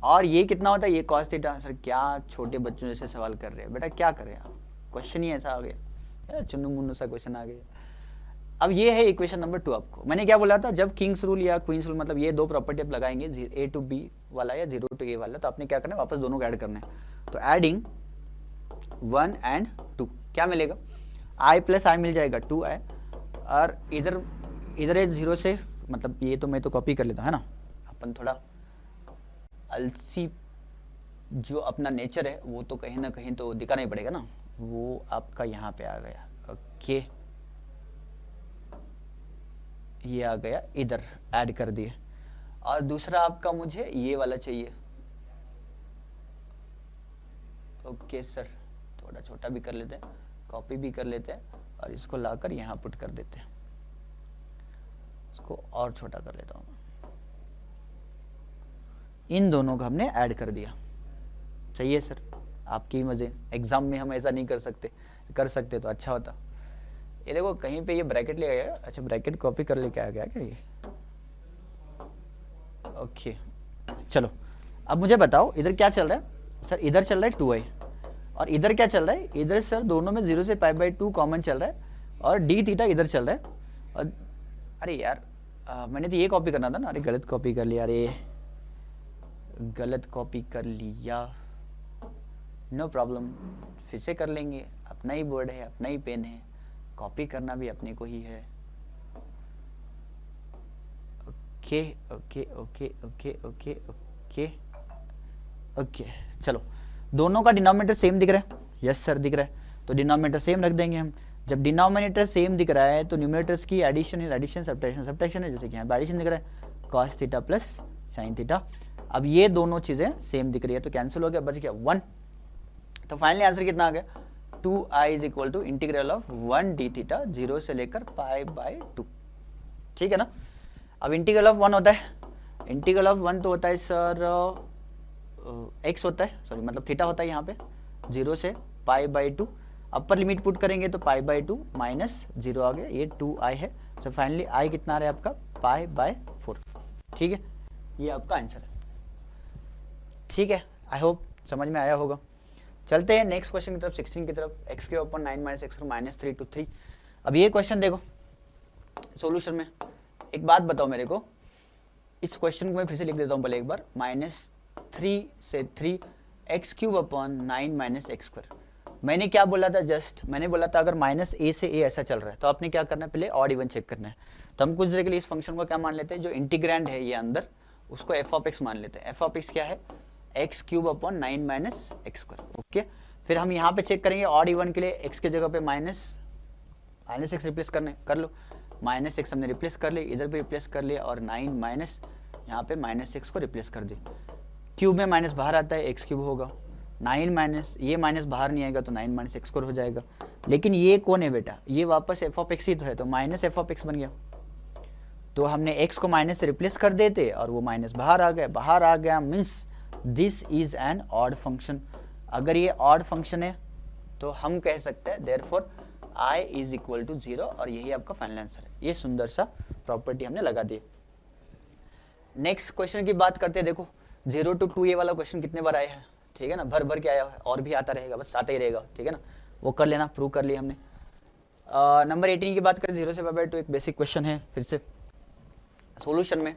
A: और ये कितना होता है, ये कॉस थीटा। सर क्या छोटे बच्चों जैसे सवाल कर रहे हैं, बेटा क्या करें आप, क्वेश्चन ही ऐसा आ गया, चुन्नू मुन्नू सा क्वेश्चन आ गया। अब ये है इक्वेशन नंबर 2। आपको मैंने क्या बोला था, जब किंग्स रूल या क्वींस रूल, मतलब ये दो प्रॉपर्टी आप लगाएंगे, a to b वाला या 0 to a वाला, तो आपने क्या करना है, वापस दोनों को ऐड करना है। तो एडिंग 1 and 2 क्या मिलेगा, i प्लस आई मिल जाएगा 2i, और इधर है 0 से, मतलब ये तो मैं तो कॉपी कर लेता हूँ, है ना। अपन थोड़ा अलसी जो अपना नेचर है वो तो कहीं ना कहीं तो दिखाना ही पड़ेगा ना, वो आपका यहाँ पे आ गया। ओके, ये आ गया, इधर ऐड कर दिए। और दूसरा आपका मुझे ये वाला चाहिए। ओके सर, थोड़ा छोटा भी कर लेते हैं, कॉपी भी कर लेते हैं, और इसको लाकर यहाँ पुट कर देते हैं। इसको और छोटा कर लेता हूँ। इन दोनों को हमने ऐड कर दिया। चाहिए सर, आपकी मजे। एग्जाम में हम ऐसा नहीं कर सकते तो अच्छा होता। ये देखो कहीं पे ये ब्रैकेट ले आया, अच्छा ब्रैकेट कॉपी कर लेके आ गया क्या ये। ओके चलो, अब मुझे बताओ इधर क्या चल रहा है। सर इधर चल रहा है 2i, और इधर क्या चल रहा है, इधर सर दोनों में 0 से π/2 कॉमन चल रहा है, और डी थीटा इधर चल रहा है। और अरे यार मैंने तो ये कॉपी करना था ना, अरे गलत कॉपी कर लिया, अरे गलत कॉपी कर लिया। नो प्रॉब्लम, फिर से कर लेंगे, अपना ही बोर्ड है, अपना ही पेन है, कॉपी करना भी अपने को ही है। Okay okay okay okay okay okay okay चलो, दोनों का डिनोमिनेटर सेम दिख रहा है। यस सर दिख रहा है, तो डिनोमिनेटर सेम रख देंगे हम। जब डिनोमिनेटर सेम दिख रहा है तो न्यूमरेटर्स की एडिशन है, एडिशन सब्ट्रैक्शन है, जैसे कि यहाँ एडिशन दिख रहा है, cos theta plus sine theta. अब ये दोनों चीजें सेम दिख रही है तो कैंसिल हो गया, बच गया 1। तो फाइनली आंसर कितना आ गया, 2i is equal to integral of 1 d theta 0 से लेकर π/2। ठीक है ना। अब इंटीग्रल ऑफ 1 होता है, इंटीग्रल ऑफ 1 तो होता है सर x होता है, सॉरी मतलब थीटा होता है यहाँ पे 0 से π/2। अपर लिमिट पुट करेंगे तो π/2 माइनस 0 आ गया, ये 2i है। सो फाइनली i कितना आ रहा है आपका π/4। ठीक है, ये आपका आंसर है। ठीक है, आई होप समझ में आया होगा। चलते हैं नेक्स्ट क्वेश्चन की तरफ, 16 की तरफ। x के ऊपर 9 माइनस एक्स माइनस 3 to 3। अब ये क्वेश्चन देखो सॉल्यूशन में, एक बात बताओ मेरे को, इस क्वेश्चन को मैं फिर से लिख देता हूँ पहले एक बार। -3 से 3 x³ upon 9 minus x square. मैंने क्या बोला था, जस्ट मैंने बोला था अगर -a से a ऐसा चल रहा है तो आपने क्या करना है, पहले ऑड इवन चेक करना है। तो हम कुछ देर के लिए इस फंक्शन को क्या मान लेते हैं, जो इंटीग्रैंड है ये अंदर, उसको f ऑफ x मान लेते हैं। f ऑफ x क्या है, x³ upon 9 minus x square. Okay, फिर हम यहाँ पे चेक करेंगे ऑड इवन के लिए, x के जगह पे माइनस एक्स रिप्लेस कर लो, -x हमने रिप्लेस कर लिया, इधर भी रिप्लेस कर लिया, और 9 माइनस यहाँ पे -x को रिप्लेस कर दी। क्यूब में माइनस बाहर आता है, x³ होगा, 9 माइनस, ये माइनस बाहर नहीं आएगा तो 9 माइनस एक्स स्क्वायर हो जाएगा। लेकिन ये कौन है बेटा, ये वापस f ऑफ x ही तो है, तो माइनस f ऑफ x बन गया। तो हमने x को माइनस से रिप्लेस कर देते और वो माइनस बाहर आ गया, means this is an odd function. अगर ये ऑड फंक्शन है तो हम कह सकते हैं therefore i is equal to 0 और यही आपका फाइनल आंसर है। ये सुंदर सा प्रॉपर्टी हमने लगा दी। नेक्स्ट क्वेश्चन की बात करते हैं। देखो 0 to 2 ये वाला क्वेश्चन कितने बार आया है, ठीक है ना, भर भर के आया है और भी आता रहेगा, बस आता ही रहेगा, ठीक है ना, वो कर लेना, प्रूव कर लिया हमने। नंबर 18 की बात करें, 0 से π/2 एक बेसिक क्वेश्चन है। फिर से सॉल्यूशन में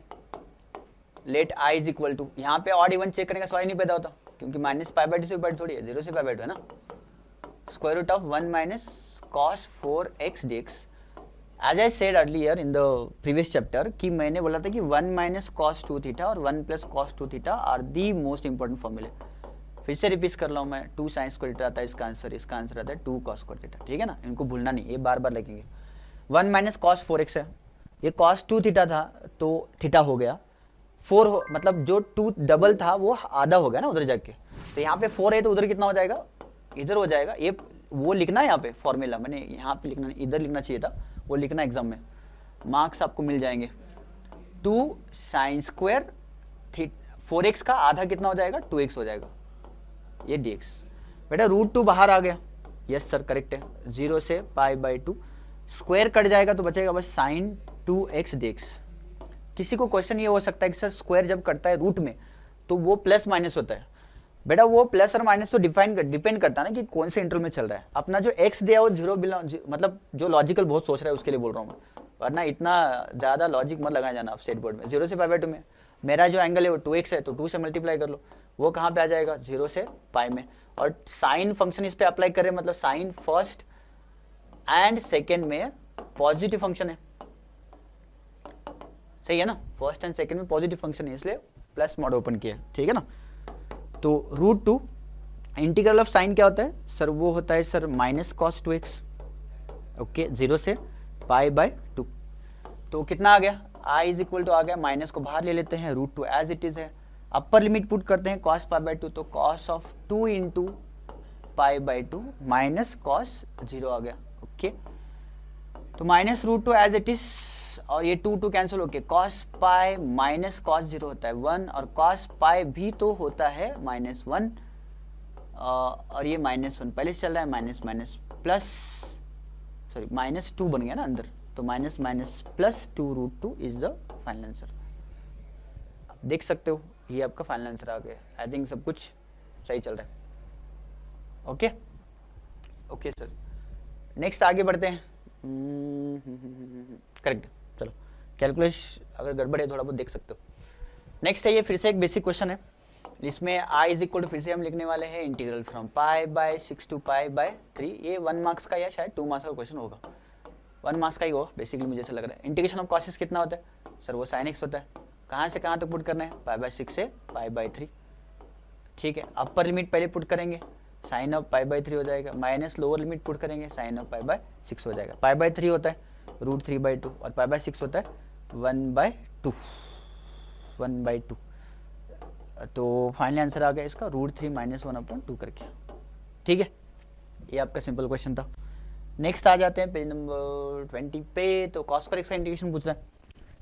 A: let i is equal to, यहाँ पे ऑड इवन चेक करने का सवाल नहीं पैदा होता क्योंकि -π/2 से π/2 थोड़ी है, 0 से π/2 है ना। Square root of 1 minus cos 4x dx। As I said earlier in the previous chapter कि मैंने बोला था कि 1 माइनस cos 2 थीटा और 1 plus cos 2 theta are the most important फॉर्मूले। फिर से रिपीट कर रहा हूँ मैं, 2 साइन स्क्वायर थीटा आता है इसका आंसर आता है 2 cos स्क्वायर थीटा, ठीक है ना, इनको भूलना नहीं, ये बार बार लगेंगे। 1 माइनस cos 4x है, ये cos 2 थीटा था तो थीटा हो गया 4 मतलब जो 2 डबल था वो आधा हो गया ना उधर जाके, तो यहाँ पे 4 है तो उधर कितना हो जाएगा, इधर हो जाएगा। ये वो लिखना है यहाँ पे फॉर्मूला, मैंने यहाँ पे लिखना इधर लिखना चाहिए था, वो लिखना एग्जाम में, मार्क्स आपको मिल जाएंगे। 2 साइन स्क्वायर 4x का आधा कितना हो जाएगा, 2x हो जाएगा, ये dx। बेटा √2 बाहर आ गया, यस सर करेक्ट है। 0 से π/2 स्क्वायर कट जाएगा तो बचेगा बस साइन 2x dx। किसी को क्वेश्चन ये हो सकता है कि सर स्क्वायर जब कटता है रूट में तो वो प्लस माइनस होता है। बेटा वो प्लस और माइनस तो डिपेंड करता है ना कि कौन से इंटरवल में चल रहा है। अपना जो x दिया वो 0 मतलब जो लॉजिकल बहुत सोच रहा है उसके लिए बोल रहा हूँ मैं, वरना इतना ज़्यादा लॉजिक मत लगाया जाना आप स्टेट बोर्ड में। 0 से π/2 में मेरा जो एंगल है वो 2x है तो 2 से मल्टीप्लाई कर लो, वो कहाँ पे आ जाएगा, 0 से π में। और साइन फंक्शन इस पे अप्लाई कर रहे हैं, मतलब साइन फर्स्ट एंड सेकेंड में पॉजिटिव फंक्शन है, सही है ना, फर्स्ट एंड सेकेंड में पॉजिटिव फंक्शन है इसलिए प्लस मॉड ओपन किया, ठीक है ना। तो √2 इंटीग्रल ऑफ साइन क्या होता है सर, वो होता है sir minus cos 2x, okay, 0 से π/2। तो कितना आ गया, i इज इक्वल टू आ गया, माइनस को बाहर ले लेते हैं, √2 एज इट इज है, अपर लिमिट पुट करते हैं cos π/2, तो cos of 2 into π/2 minus cos 0 आ गया, ओके। तो माइनस √2 एज इट इज, और ये 2 कैंसिल होके cos π माइनस cos 0 होता है 1, और cos π भी तो होता है -1, और ये -1 पहले से चल रहा है, माइनस माइनस प्लस, सॉरी -2 बन गया ना अंदर, तो minus minus plus 2 √2 is the final answer. आप देख सकते हो ये आपका फाइनल आंसर आ गया। आई थिंक सब कुछ सही चल रहा है, ओके ओके सर। नेक्स्ट आगे बढ़ते हैं, करेक्ट, चलो कैलकुलेशन अगर गड़बड़ है थोड़ा बहुत देख सकते हो। नेक्स्ट है ये फिर से एक बेसिक क्वेश्चन है, इसमें i इज इक्वल टू फिर से हम लिखने वाले हैं इंटीग्रल फ्रॉम π/6 टू π/3। ये 1 मार्क्स का या शायद 2 मार्क्स का क्वेश्चन होगा, 1 मार्क्स का ही होगा बेसिकली, मुझे ऐसा लग रहा है। इंटीग्रेशन ऑफ cos x कितना होता है सर, वो sin x होता है, कहाँ से कहाँ तक पुट करना है, π/6 से π/3, ठीक है। अपर लिमिट पहले पुट करेंगे, साइन ऑफ π/3 हो जाएगा, माइनस लोअर लिमिट पुट करेंगे, साइन ऑफ π/6 हो जाएगा। π/3 होता है √3/2 और π/6 होता है 1/2, तो फाइनल आंसर आ गया इसका √3 - 1/2 करके, ठीक है। ये आपका सिंपल क्वेश्चन था। नेक्स्ट आ जाते हैं पेज नंबर 20 पे, तो cos स्क्वायर x का इंटीग्रेशन पूछ रहा है।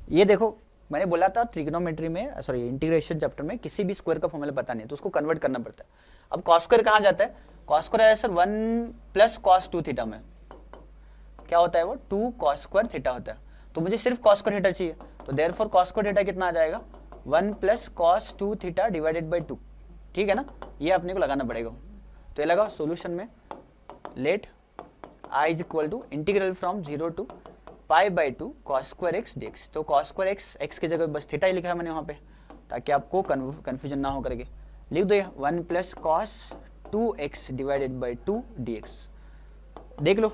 A: ये देखो मैंने बोला था ट्रिग्नोमेट्री में, सॉरी इंटीग्रेशन चैप्टर में किसी भी स्क्वायर का फॉर्मूला पता नहीं तो उसको कन्वर्ट करना पड़ता है। अब cos स्क्वायर कहाँ जाता है, cos स्क्वायर है सर 1 प्लस cos 2 थीटा में क्या होता है, वो 2 cos स्क्वायर थीटा होता है, तो मुझे सिर्फ cos स्क्वायर थीटा चाहिए, तो देयरफॉर cos स्क्वायर थीटा कितना आ जाएगा, 1 plus cos 2 theta divided by 2, ठीक है ना, ये अपने को लगाना पड़ेगा। तो ये लगाओ सोल्यूशन में, let i is equal to integral from 0 to π/2 cos square x dx। तो cos स्क्वायर x की जगह बस थीटा ही लिखा है मैंने वहाँ पे, ताकि आपको कन्फ्यूजन ना हो करके लिख दो, ये 1 plus cos 2x divided by 2 dx। देख लो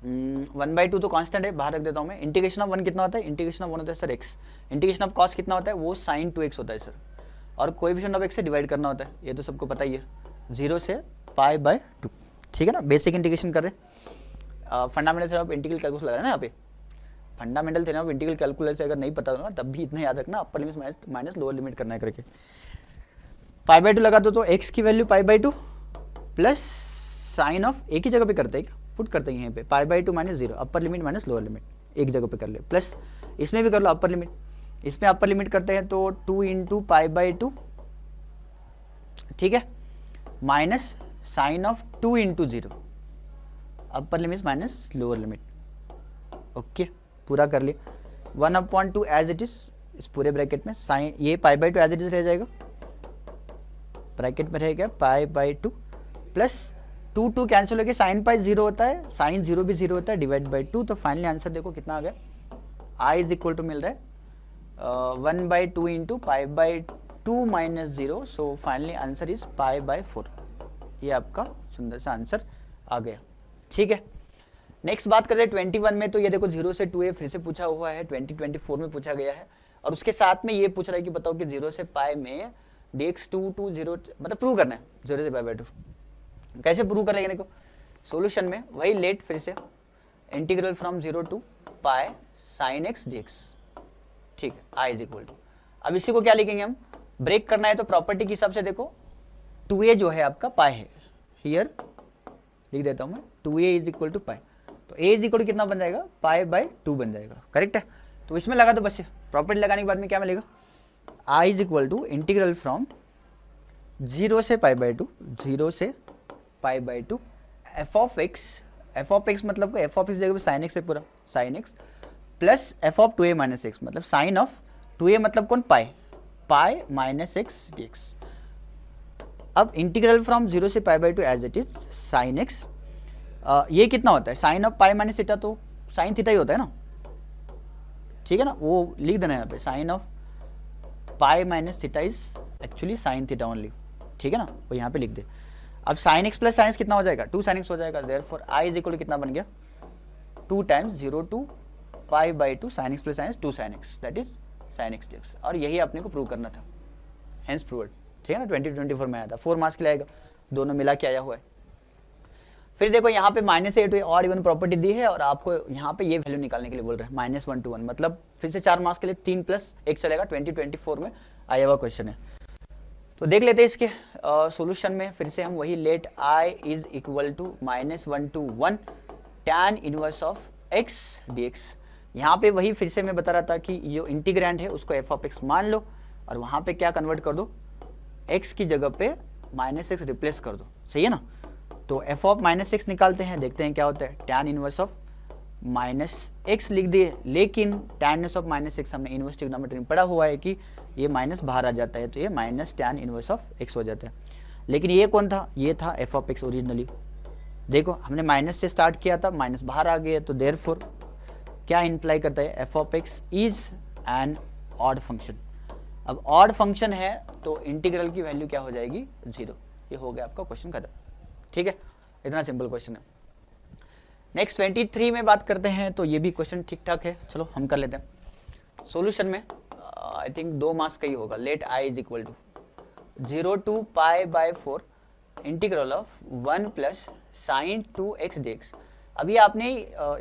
A: 1/2 तो कांस्टेंट है, बाहर रख देता हूँ मैं। इंटीग्रेशन ऑफ 1 कितना होता है, इंटीग्रेशन ऑफ 1 होता है sir x, integration of cos कितना होता है, वो sin 2x होता है सर, और कोएफिशिएंट ऑफ x से डिवाइड करना होता है, ये तो सबको पता ही है, 0 से π/2, ठीक है ना। बेसिक इंटीग्रेशन कर रहे हैं, fundamental theorem of integral calculus लगा रहे हैं ना यहाँ पे, fundamental theorem of integral calculus अगर नहीं पता होगा तब भी इतना याद रखना, upper limit minus lower limit करना है करके। π/2 लगा दो तो x की वैल्यू π/2 प्लस साइन ऑफ एक ही जगह पे करते हैं, पुट करते हैं यहाँ पे π/2 - 0, upper limit minus lower limit एक जगह पे कर ले, प्लस इसमें भी कर लो अपर लिमिट, इसमें अपर लिमिट करते हैं तो 2 इंटू π/2 ठीक है, minus sine of 2 into 0, upper limit minus lower limit. Okay, पूरा कर लिए। 1/2 एज इट इज, इस पूरे ब्रैकेट में साइन, ये pi by 2 as it is रह जाएगा, ब्रैकेट में रहेगा पाई बाई 2 प्लस 2 कैंसिल होकर साइन पाई 0 होता है, साइन 0 भी 0 होता है, डिवाइड बाई 2। तो फाइनली आंसर देखो कितना आ गया, आई इज इक्वल टू मिल रहा है 1/2 into pi by 2 minus 0। So finally answer is pi by 4। ये आपका सुंदर सा आंसर आ गया। ठीक है, नेक्स्ट बात करें 21 में। तो ये देखो 0 से 2a फिर से पूछा हुआ है, 2024 में पूछा गया है, और उसके साथ में ये पूछ रहा है कि बताओ कि 0 से पाई में dx2 to 0, मतलब प्रूव करना है 0 से पाई बाई 2। कैसे प्रूव कर लेंगे, देखो सॉल्यूशन में वही लेट फिर से integral from 0 to pi sine x dx। ठीक है, आई इज इक्वल टू, अब इसी को क्या लिखेंगे हम, ब्रेक करना है तो प्रॉपर्टी के हिसाब से देखो 2a जो है आपका पाई है, हियर लिख देता हूं मैं 2a इज इक्वल टू पाई। तो a इज इक्वल टू कितना बन जाएगा, पाई बाई 2 बन जाएगा, करेक्ट है। तो इसमें लगा दो बस, प्रॉपर्टी लगाने के बाद में क्या मिलेगा, i is equal to integral from 0 से पाई बाई 2, 0 से pi by 2 f of x मतलब एफ ऑफ एक्स जगह पे साइन एक्स है पूरा, sine x plus f of 2a minus x, मतलब साइन ऑफ 2a मतलब कौन, pi, pi minus x dx। अब इंटीग्रल फ्रॉम 0 से pi by 2 as it is sine x, ये कितना होता है, sine of pi minus theta, तो साइन थीटा ही होता है ना, ठीक है ना, वो लिख देना यहाँ पे, sine of pi minus theta is actually sine theta only, ठीक है ना, वो यहाँ पे लिख दे। अब sine x plus sine x कितना हो जाएगा, 2 साइन एक्स हो जाएगा, therefore I is equal to कितना बन गया, 2 times 0 to pi by 2 sine x plus sine x 2 sine x, that is sine x dx। और यही अपने को प्रूव करना था, हेंस प्रूव्ड, ठीक है ना, 2024 में आया था, 4 मार्क्स के लिए आएगा, दोनों मिला के आया हुआ है। फिर देखो यहाँ पे -8 ऑड इवन प्रॉपर्टी दी है, और आपको यहाँ पे ये वैल्यू निकालने के लिए बोल रहे हैं -1 to 1, मतलब फिर से 4 मार्क्स के लिए 3 + 1 चलेगा, 2024 में आया हुआ क्वेश्चन है। तो देख लेते हैं इसके सॉल्यूशन में, फिर से हम वही let i is equal to -1 to 1 tan inverse of x dx। यहाँ पे वही फिर से मैं बता रहा था कि जो इंटीग्रैंड है उसको f ऑफ x मान लो, और वहाँ पे क्या कन्वर्ट कर दो, x की जगह पे -x रिप्लेस कर दो, सही है ना। तो f ऑफ -x निकालते हैं, देखते हैं क्या होता है, tan इनवर्स ऑफ -x लिख दिए, लेकिन tan इनवर्स ऑफ -x हमने इनवर्स ट्रिग्नोमेट्री में पढ़ा हुआ है कि ये माइनस बाहर आ जाता है, तो ये minus tan inverse of x हो जाता है। लेकिन ये कौन था, ये था f ऑफ x ओरिजिनली। देखो हमने माइनस से स्टार्ट किया था, माइनस बाहर आ गया, तो देयरफॉर क्या इंप्लाई करता है, f of x is an odd function. अब ऑड फंक्शन है तो इंटीग्रल की वैल्यू क्या हो जाएगी, 0। ये हो गया आपका क्वेश्चन खत्म, ठीक है, इतना सिंपल क्वेश्चन है। नेक्स्ट 23 में बात करते हैं, तो ये भी क्वेश्चन ठीक ठाक है, चलो हम कर लेते हैं। सॉल्यूशन में आई थिंक 2 मार्क्स का ही होगा, let i is equal to 0 to pi by 4 integral of 1 plus sine 2x dx। अभी आपने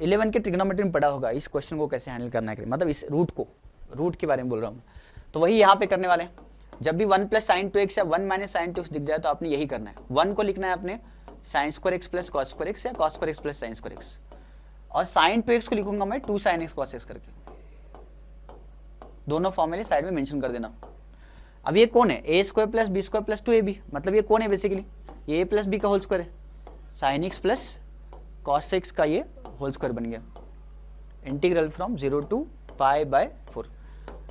A: 11 के ट्रिग्नोमेट्री में पढ़ा होगा इस क्वेश्चन को कैसे हैंडल करना है, मतलब इस रूट के बारे में बोल रहा हूँ, तो वही यहाँ पे करने वाले हैं। जब भी 1 प्लस साइन 2x या 1 माइनस साइन 2x दिख जाए तो आपने यही करना है, 1 को लिखना है आपने sine square x plus cos square x या cos square x plus sine square x, और साइन 2x को लिखूंगा मैं 2 साइन एक्स कॉस एक्स करके, दोनों फॉर्मूले साइड में मेंशन कर देना। अब ये कौन है, a square plus b square plus 2ab, मतलब ये कौन है बेसिकली, ये a प्लस बी का होल स्क्वायर है, sine x plus cos x का ये होल स्क्वायर बन गया। Integral from 0 to pi by 4।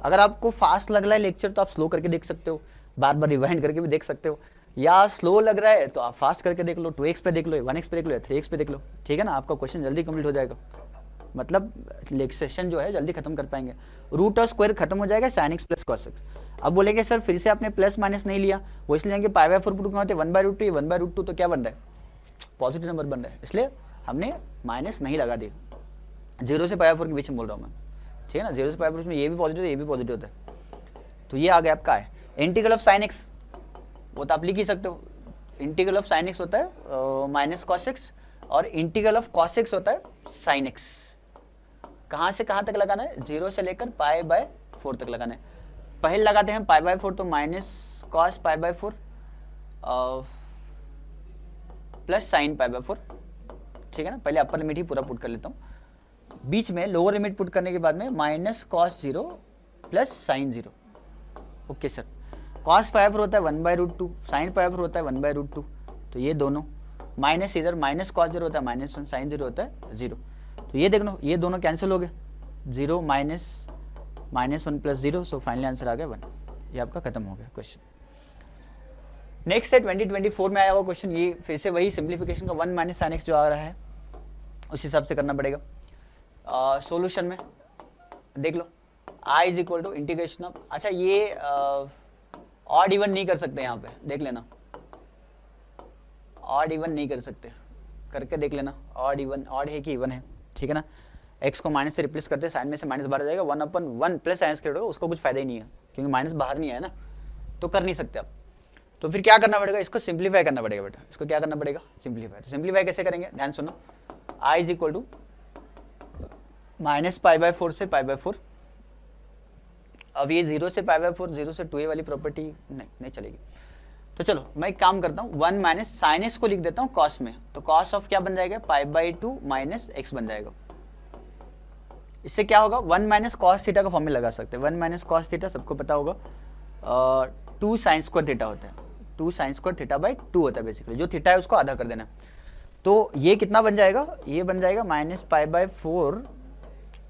A: अगर आपको फास्ट लग रहा है लेक्चर तो आप स्लो करके देख सकते हो, बार बार रिवाइंड करके भी देख सकते हो, या स्लो लग रहा है तो आप फास्ट करके देख लो, 2x पे देख लो, 1x पे देख लो, 3x पे देख लो, ठीक है ना, आपका क्वेश्चन जल्दी कंप्लीट हो जाएगा, मतलब लेक्सेशन जो है जल्दी खत्म कर पाएंगे। रूट और स्क्वायर खत्म हो जाएगा, sign x plus cos x. अब बोलेंगे सर फिर से आपने प्लस माइनस नहीं लिया, वो इसलिए कि पाई बाई 4 पुट करना होता है 1/√2, 1/√2 तो क्या बन रहा है, पॉजिटिव नंबर बन रहा है, इसलिए हमने माइनस नहीं लगा दिया। 0 से पाई बाई 4 के बीच में बोल रहा हूँ मैं, ठीक है ना, 0 से पाई बाई 4 में ये भी पॉजिटिव है, ये भी पॉजिटिव होता है। तो ये आ गया आपका है इंटीग्रल ऑफ साइन एक्स, वो तो आप लिख ही सकते हो, इंटीग्रल ऑफ साइन एक्स होता है माइनस कॉस एक्स, और इंटीग्रल ऑफ कॉस एक्स होता है साइन एक्स। कहाँ से कहाँ तक लगाना है, 0 से लेकर पाई बाई 4 तक लगाना है। पहले लगाते हैं पाई बाई 4, तो minus cos pi by 4 plus sine pi by 4, ठीक है ना। पहले अपर लिमिट ही पूरा पुट कर लेता हूँ, बीच में लोअर लिमिट पुट करने के बाद में minus cos 0 plus sign 0, okay sir. Cos pi होता है 1/√2, साइन पाई होता है 1/√2, तो ये दोनों माइनस, इधर माइनस कॉस 0 होता है -1, साइन 0 होता है 0, तो ये देख लो ये दोनों कैंसिल हो गए, 0 -1 + 0, सो फाइनली आंसर आ गया 1। ये आपका खत्म हो गया क्वेश्चन। नेक्स्ट है 2024 में आया हुआ क्वेश्चन, ये फिर से वही सिंप्लीफिकेशन का 1 - sin x जो आ रहा है उस हिसाब से करना पड़ेगा। सॉल्यूशन में देख लो i = इंटीग्रेशन ऑफ, अच्छा ये ऑड इवन नहीं कर सकते, यहाँ पे देख लेना ऑड इवन नहीं कर सकते, करके देख लेना ऑड इवन, ऑड है कि इवन है, ठीक है ना। x को माइनस से रिप्लेस करते हैं, साइन में से माइनस बाहर आ जाएगा, 1/1 + sin² होगा, उसको कुछ फायदा ही नहीं है क्योंकि माइनस बाहर नहीं आया ना, तो कर नहीं सकते आप। तो फिर क्या करना पड़ेगा, इसको सिंप्लीफाई करना पड़ेगा बेटा, इसको क्या करना पड़ेगा सिंप्लीफाई। तो सिंप्लीफाई कैसे करेंगे, ध्यान सुनो, i = -π/4 से π/4। अब ये 0 से π/4, 0 से 2a वाली प्रॉपर्टी नहीं चलेगी, तो चलो मैं एक काम करता हूँ, 1 - sin x को लिख देता हूँ कॉस में, तो कॉस ऑफ क्या बन जाएगा, π/2 - x बन जाएगा। इससे क्या होगा, 1 - cos थीटा का फॉर्म में लगा सकते हैं, 1 - cos थीटा सबको पता होगा 2 sin² थीटा होता है, 2 sin² θ/2 होता है बेसिकली, जो थीटा है उसको आधा कर देना। तो ये कितना बन जाएगा, ये बन जाएगा -π/4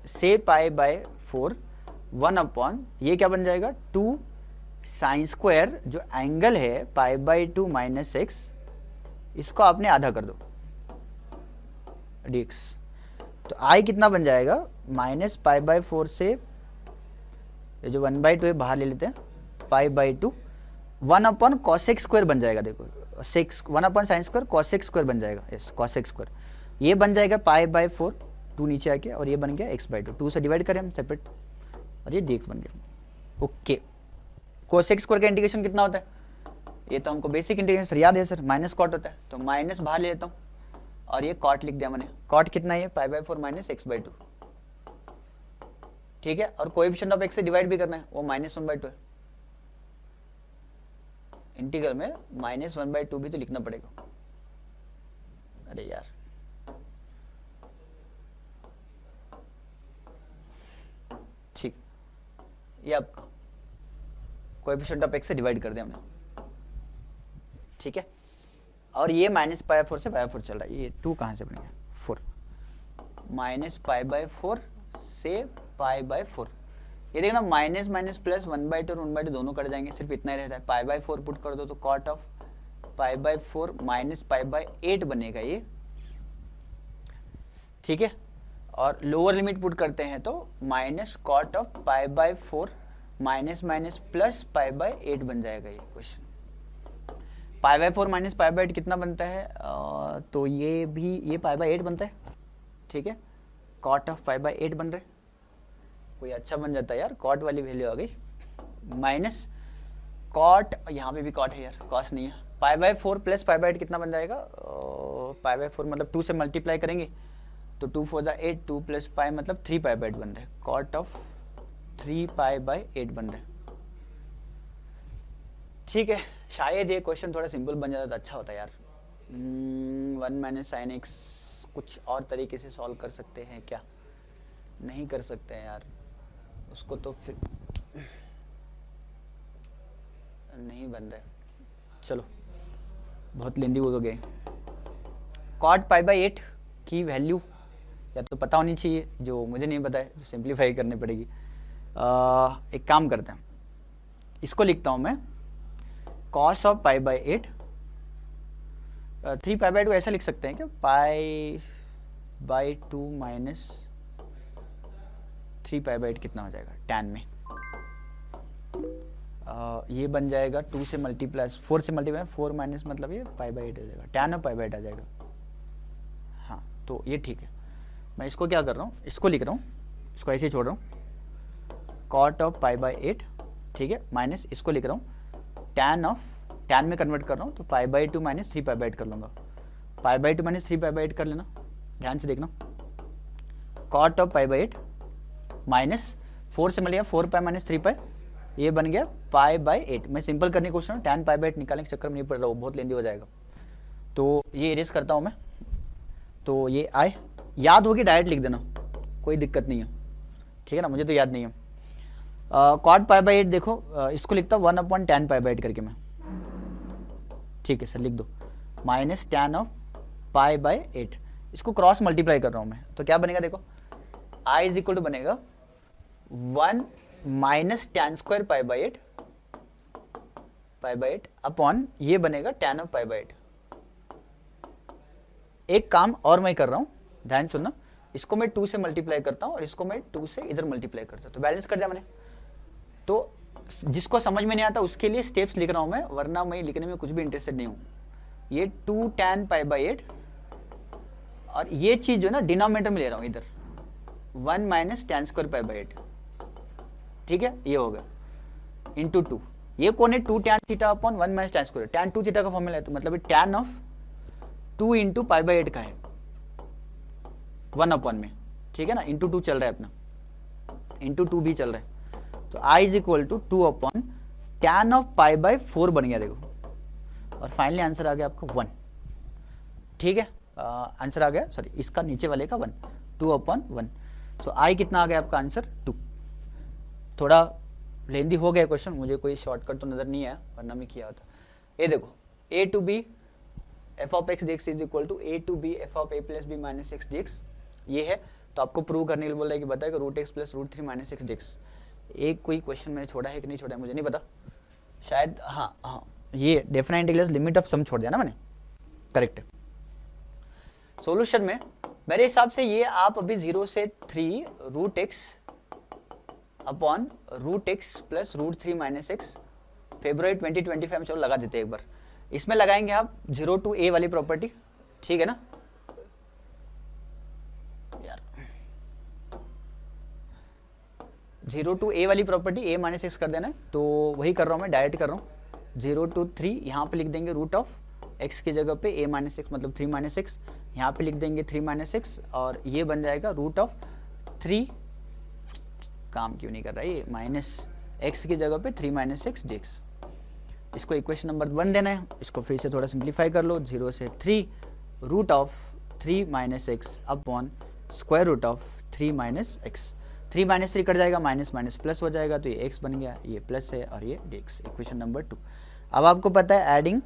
A: से π/4 1/, ये क्या बन जाएगा 2 sin², जो एंगल है π/2 - x, इसको आपने आधा कर दो dx, तो i कितना बन जाएगा, -π/4 से, ये जो 1/2 है बाहर ले लेते हैं, π/2 1/, cos x² बन जाएगा, देखो 1/sin² cos x² बन जाएगा, यस cos x², ये बन जाएगा π/4, 2 नीचे आके, और ये बन गया x/2, 2 से डिवाइड करें हम सेपरेट, और ये dx बन गया। ओके, cos x² का इंटीग्रेशन कितना होता है, ये तो हमको बेसिक इंटीग्रेशन याद है सर, माइनस कॉट होता है, तो माइनस बाहर ले लेता हूँ, और ये कॉट लिख दिया मैंने, कॉट कितना है π/4 - x/2, ठीक है, और कोएफिशिएंट ऑफ x से डिवाइड भी करना है, वो -1/2 है, इंटीग्रल में -1/2 भी तो लिखना पड़ेगा, अरे यार ठीक, ये आपका कोएफिशिएंट ऑफ x से डिवाइड कर दिया हमने, ठीक है, और ये -π/4 से π/4 चल रहा है, ये 2 कहाँ से बन गया 4, -π/4 से π/4, ये देखना माइनस माइनस प्लस 1/2 और 1/2 दोनों कट जाएंगे, सिर्फ इतना ही रहता है, π/4 पुट कर दो तो कॉट ऑफ π/4 - π/8 बनेगा ये, ठीक है, और लोअर लिमिट पुट करते हैं तो minus cot of π/4 minus minus plus π/8 बन जाएगा ये क्वेश्चन। π/4 - π/8 कितना बनता है, तो ये भी ये π/8 बनता है, ठीक है, कॉट ऑफ π/8 बन रहा है, कोई अच्छा बन जाता है यार, कॉट वाली वैल्यू आ गई, माइनस कॉट, यहाँ पे भी कॉट है यार, कॉस नहीं है, π/4 प्लस π/8 कितना बन जाएगा, π/4 मतलब 2 से मल्टीप्लाई करेंगे तो 2 4 8, 2 प्लस π मतलब 3π/8 बन रहा है, कॉट ऑफ 3π/8 बन रहा है, ठीक है। शायद ये क्वेश्चन थोड़ा सिंपल बन जाता तो अच्छा होता यार। 1 - sin x कुछ और तरीके से सॉल्व कर सकते हैं क्या, नहीं कर सकते हैं यार, उसको तो फिर नहीं बन रहा है, चलो बहुत लेंदी हो गए। कॉट π/8 की वैल्यू या तो पता होनी चाहिए, जो मुझे नहीं पता है, सिंप्लीफाई करनी पड़ेगी। एक काम करते हैं, इसको लिखता हूं मैं, कॉस ऑफ π/8, 3π/2 ऐसा लिख सकते हैं क्या, π/2 माइनस 3π/8 कितना हो जाएगा tan में, ये बन जाएगा 2 से मल्टीप्लाई 4 से मल्टीप्लाई 4 माइनस मतलब ये π/8 आ जाएगा, tan ऑफ π/8 आ जाएगा, हाँ तो ये ठीक है। मैं इसको क्या कर रहा हूँ, इसको लिख रहा हूँ, इसको ऐसे ही छोड़ रहा हूँ, कॉट ऑफ π/8, ठीक है, माइनस इसको लिख रहा हूँ tan में कन्वर्ट कर रहा हूँ, तो π/2 माइनस 3π/8 कर लूँगा, π/2 माइनस 3π/8 कर लेना, ध्यान से देखना, कॉट ऑफ π/8 माइनस 4 से मिलेगा 4π माइनस 3π, ये बन गया π/8। मैं सिंपल करने की कोशिश करूँ, tan π/8 निकालने के चक्कर में नहीं पड़ रहा हूँ, बहुत लेंदी हो जाएगा, तो ये इरेज करता हूँ मैं, तो ये आए, याद होगी डायरेक्ट लिख देना, कोई दिक्कत नहीं है, ठीक है ना, मुझे तो याद नहीं है। कॉट पाई बाई 8 देखो, इसको लिखता हूँ 1/10 पाई बाई 8 करके मैं, ठीक है सर लिख दो, minus tan of pi by 8, इसको क्रॉस मल्टीप्लाई कर रहा हूँ मैं, तो क्या बनेगा देखो, आई इज इक्वल टू बनेगा 1 minus tan square pi by 8 upon ये बनेगा टैन ऑफ पाई बाई 8। एक काम और मैं कर रहा हूँ, ध्यान सुनना, इसको मैं 2 से मल्टीप्लाई करता हूँ और इसको मैं 2 से इधर मल्टीप्लाई करता हूँ, तो बैलेंस कर दिया मैंने। तो जिसको समझ में नहीं आता उसके लिए स्टेप्स लिख रहा हूँ मैं, वरना मैं लिखने में कुछ भी इंटरेस्टेड नहीं हूँ। ये 2 tan पाई बाई 8 और ये चीज जो ना डिनोमिनेटर में ले रहा हूँ इधर 1 minus tan square pi by 8, ठीक है ये हो गया इंटू 2, ये कौन है 2 tan theta upon 1 minus tan square, tan 2 theta का फॉर्मूला है, तो मतलब tan of 2 into pi by 8 का है 1 अपॉन में, ठीक है ना, इंटू 2 चल रहा है अपना, इंटू 2 भी चल रहा है, तो I is equal to 2 upon tan of pi by 4 बन गया देखो, और फाइनली आंसर आ गया आपका 1, ठीक है, आंसर आ गया, सॉरी इसका नीचे वाले का 1, 2 अपॉन 1, तो आई कितना आ गया आपका आंसर 2। थोड़ा लेंदी हो गया क्वेश्चन, मुझे कोई शॉर्टकट तो नजर नहीं आया वरना मैं किया होता। ये देखो a to b f of x d x is equal to a to b f of a plus b minus x d x, ये है, तो आपको प्रूव करने के लिए बोल रहा है कि बताए कि root x plus root 3 minus x d x. एक कोई क्वेश्चन मैंने छोड़ा है कि नहीं छोड़ा है मुझे नहीं पता, शायद हाँ ये डेफिनेट इंटीग्रल लिमिट ऑफ सम छोड़ दिया ना मैंने, करेक्ट है। सॉल्यूशन में मेरे हिसाब से ये आप अभी 0 से 3 root x upon root x plus root 3 minus x February 2025 में चलो लगा देते हैं एक बार, इसमें लगाएंगे आप 0 टू a वाली प्रॉपर्टी, ठीक है ना यार, 0 टू a वाली प्रॉपर्टी a माइनस एक्स कर देना है, तो वही कर रहा हूँ मैं, डायरेक्ट कर रहा हूँ 0 टू 3, यहाँ पे लिख देंगे रूट ऑफ x की जगह पे a माइनस एक्स मतलब 3 माइनस एक्स, यहाँ पे लिख देंगे 3 माइनस एक्स और ये बन जाएगा रूट ऑफ 3, काम क्यों नहीं कर रहा है ये, माइनस एक्स की जगह पे 3 माइनस एक्स डी एक्स, इसको इक्वेशन नंबर 1 देना है, इसको फिर से थोड़ा सिंप्लीफाई कर लो, 0 से 3 root of 3 minus x upon square root of 3 minus x, 3 minus 3 cut जाएगा, माइनस माइनस प्लस हो जाएगा, तो ये x बन गया, ये प्लस है और ये dx, इक्वेशन नंबर 2। अब आपको पता है एडिंग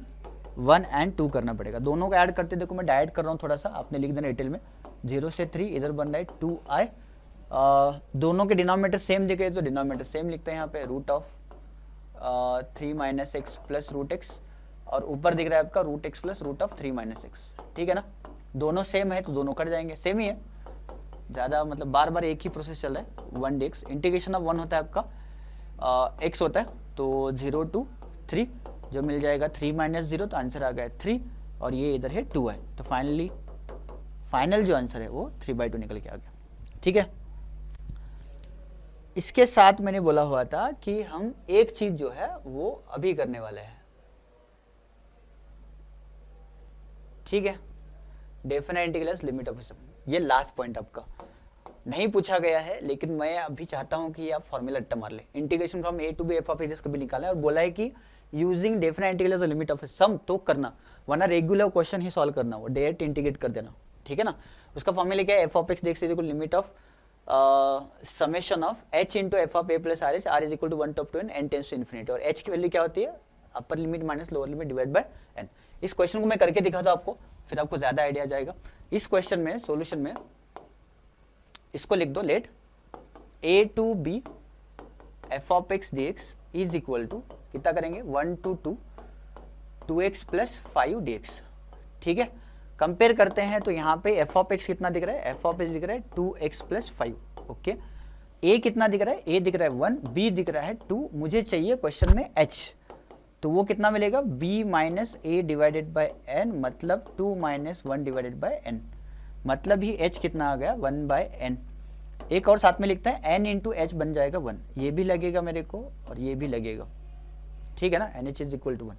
A: 1 एंड 2 करना पड़ेगा, दोनों को ऐड करते देखो मैं डायरेक्ट कर रहा हूँ, थोड़ा सा आपने लिख देना डिटेल में, 0 से 3 इधर बन रहा है 2i, दोनों के डिनोमिनेटर सेम दिख रहे तो डिनोमिनेटर सेम लिखते हैं यहाँ पे, root of 3 minus x plus root x, और ऊपर दिख रहा है आपका root x plus root of 3 minus x, ठीक है ना, दोनों सेम है तो दोनों कट जाएंगे, सेम ही है, ज़्यादा मतलब बार बार एक ही प्रोसेस चल रहा है, 1 dx, इंटीग्रेशन ऑफ 1 होता है आपका x होता है, तो 0 टू 3 जो मिल जाएगा 3 माइनस 0, तो आंसर आ गया 3 और ये इधर है 2 है, तो फाइनल जो आंसर है वो 3/2 निकल के आ गया, ठीक है। इसके साथ मैंने बोला हुआ था कि हम एक चीज जो है वो अभी करने वाले हैं, ठीक है, definite integral limit of sum, ये लास्ट पॉइंट आपका नहीं पूछा गया है, लेकिन मैं अभी चाहता हूं कि आप फॉर्मूला रट्टा मार ले, integration from a to b f of x कभी निकाला है, और बोला है कि using definite integral limit of sum तो करना, वरना रेगुलर क्वेश्चन ही सॉल्व करना, वो डायरेक्ट इंटीग्रेट कर देना, ठीक है ना। उसका फॉर्मूला क्या है, f of x d x is equal limit of summation of h into f of a plus r h, r is equal to 1 to n, n tends to infinity, और h की value क्या होती है, upper limit minus lower limit divide by n। इस question को मैं करके दिखाता हूं आपको, फिर आपको ज्यादा आइडिया आ जाएगा। इस क्वेश्चन में सॉल्यूशन में इसको लिख दो, let a to b f of x d x is equal to कितना करेंगे 1 टू 2 2x प्लस 5 dx, ठीक है। कंपेयर करते हैं तो यहाँ पे एफ ऑफ एक्स कितना दिख रहा है, एफ ऑफ एक्स दिख रहा है 2x प्लस 5, ओके। a कितना दिख रहा है, a दिख रहा है 1, b दिख रहा है 2, मुझे चाहिए क्वेश्चन में h, तो वो कितना मिलेगा b minus a divided by n, मतलब 2 माइनस 1 डिवाइडेड बाय n, मतलब ही h कितना आ गया 1 बाय n। एक और साथ में लिखते हैं n इंटू एच बन जाएगा 1, ये भी लगेगा मेरे को और ये भी लगेगा, ठीक है ना, NH इज इक्वल टू 1।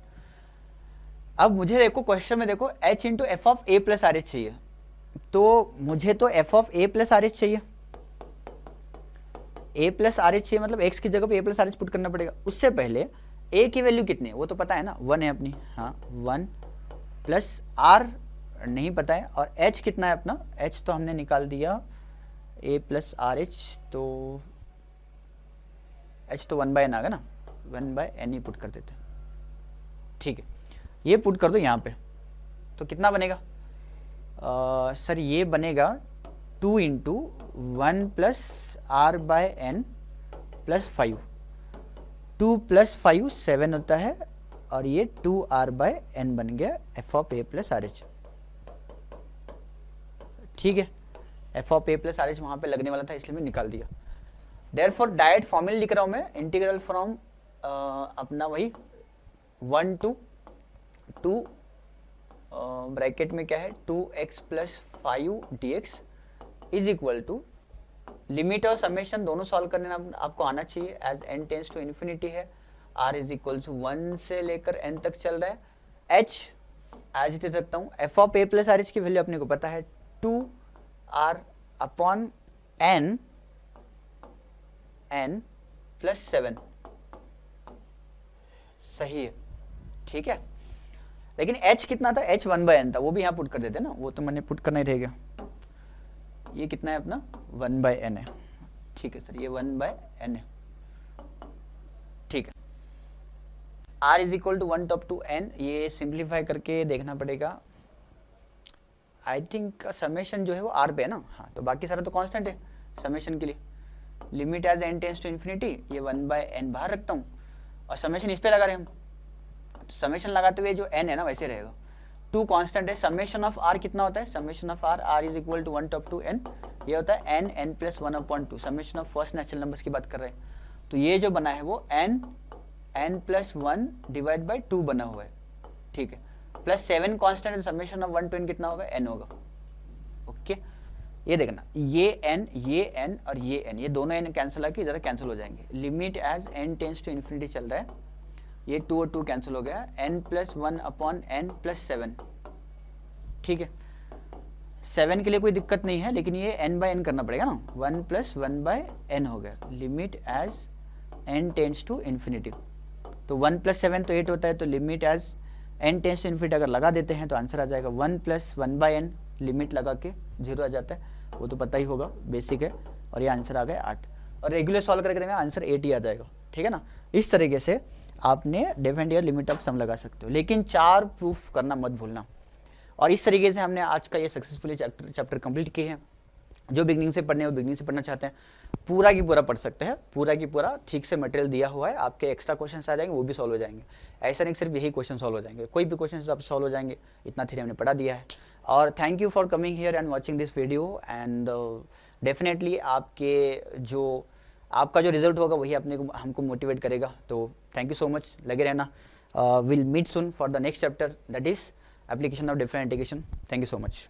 A: अब मुझे देखो क्वेश्चन में देखो h into f of a plus r H चाहिए, तो मुझे तो f of a plus r H चाहिए, a प्लस आर एच चाहिए, मतलब x की जगह पे a plus r H put करना पड़ेगा। उससे पहले a की वैल्यू कितनी है वो तो पता है ना, 1 है अपनी, हाँ 1 प्लस r नहीं पता है, और h कितना है अपना, h तो हमने निकाल दिया a प्लस आर एच, तो h तो 1/n आ गया ना, 1/n ही पुट कर देते हैं, ठीक है। ये पुट कर दो यहाँ पे, तो कितना बनेगा सर, ये बनेगा 2 into 1 plus r by n plus 5, 2 plus 5 7 होता है, और ये 2r बाय एन बन गया f of a plus r H, ठीक है। F of a plus r H वहाँ पे लगने वाला था, इसलिए मैं निकाल दिया। देयरफॉर डायरेक्ट फॉर्मूला लिख रहा हूँ मैं, इंटीग्रल फ्रॉम अपना वही 1 टू 2 ब्रैकेट में क्या है 2x plus 5 dx is equal to limit और समेशन दोनों सॉल्व करने आपको आना चाहिए, as n tends to infinity है, r इज इक्वल टू 1 से लेकर n तक चल रहा है। h एज इट इज रखता हूँ, F of a plus r H की वैल्यू अपने को पता है 2r अपॉन n प्लस 7, सही है, ठीक है। लेकिन h कितना था, h 1/n था, वो भी यहाँ पुट कर देते ना, वो तो मैंने पुट करना ही रहेगा। ये कितना है अपना 1/n है, ठीक है सर, ये 1/n है, ठीक है। r is equal to 1 to n, ये सिंप्लीफाई करके देखना पड़ेगा। आई थिंक समेशन जो है वो r पे है ना, हाँ, तो बाकी सारा तो कांस्टेंट है समेशन के लिए। Limit as n tends to infinity, ये 1/n बाहर रखता हूँ, और समेशन इस पे लगा रहे हम, तो समेशन लगाते हुए जो n है ना वैसे रहेगा। 2 कांस्टेंट है, समेशन ऑफ r कितना होता है, summation of r is equal to 1 to n, ये होता है n plus 1 upon 2, summation of first natural numbers की बात कर रहे हैं। तो ये जो बना है वो n प्लस 1 डिवाइड बाई 2 बना हुआ है, ठीक है, प्लस 7 कांस्टेंट है, समेशन ऑफ 1 टू n कितना होगा, n होगा, ओके। ये देखना, ये n और ये n, ये दोनों n कैंसिल आके इधर कैंसिल हो जाएंगे। Limit as n tends to infinity चल रहा है, ये 2 और 2 कैंसिल हो गया, n plus 1 upon n plus 7, ठीक है। 7 के लिए कोई दिक्कत नहीं है, लेकिन ये n/n करना पड़ेगा ना, 1 प्लस 1/n हो गया। Limit as n tends to infinity, तो 1 प्लस 7 तो 8 होता है, तो limit as n tends to infinity अगर लगा देते हैं तो आंसर आ जाएगा 1 प्लस 1/n, लिमिट लगा के 0 आ जाता है, वो तो पता ही होगा, बेसिक है। और ये आंसर आ गया 8, और रेगुलर सॉल्व करके देंगे आंसर 8 ही आ जाएगा, ठीक है ना। इस तरीके से आपने डेफिनेट या लिमिट ऑफ सम लगा सकते हो, लेकिन 4 प्रूफ करना मत भूलना। और इस तरीके से हमने आज का ये सक्सेसफुली चैप्टर कंप्लीट किए हैं। जो बिगनिंग से पढ़ने, वो बिगनिंग से पढ़ना चाहते हैं, पूरा की पूरा पढ़ सकते हैं, पूरा की पूरा ठीक से मटेरियल दिया हुआ है, आपके एक्स्ट्रा क्वेश्चन आ जाएंगे, वो भी सॉल्व हो जाएंगे। ऐसा नहीं सिर्फ यही क्वेश्चन सॉल्व हो जाएंगे, कोई भी क्वेश्चन आप सॉल्व हो जाएंगे, इतना थ्योरी हमने पढ़ा दिया है। और thank you for coming here and watching this video, and definitely आपका जो रिजल्ट होगा वही अपने को हमको मोटिवेट करेगा। तो थैंक यू सो मच, लगे रहना। Will meet soon for the next chapter, that is application of different integration. Thank you so much.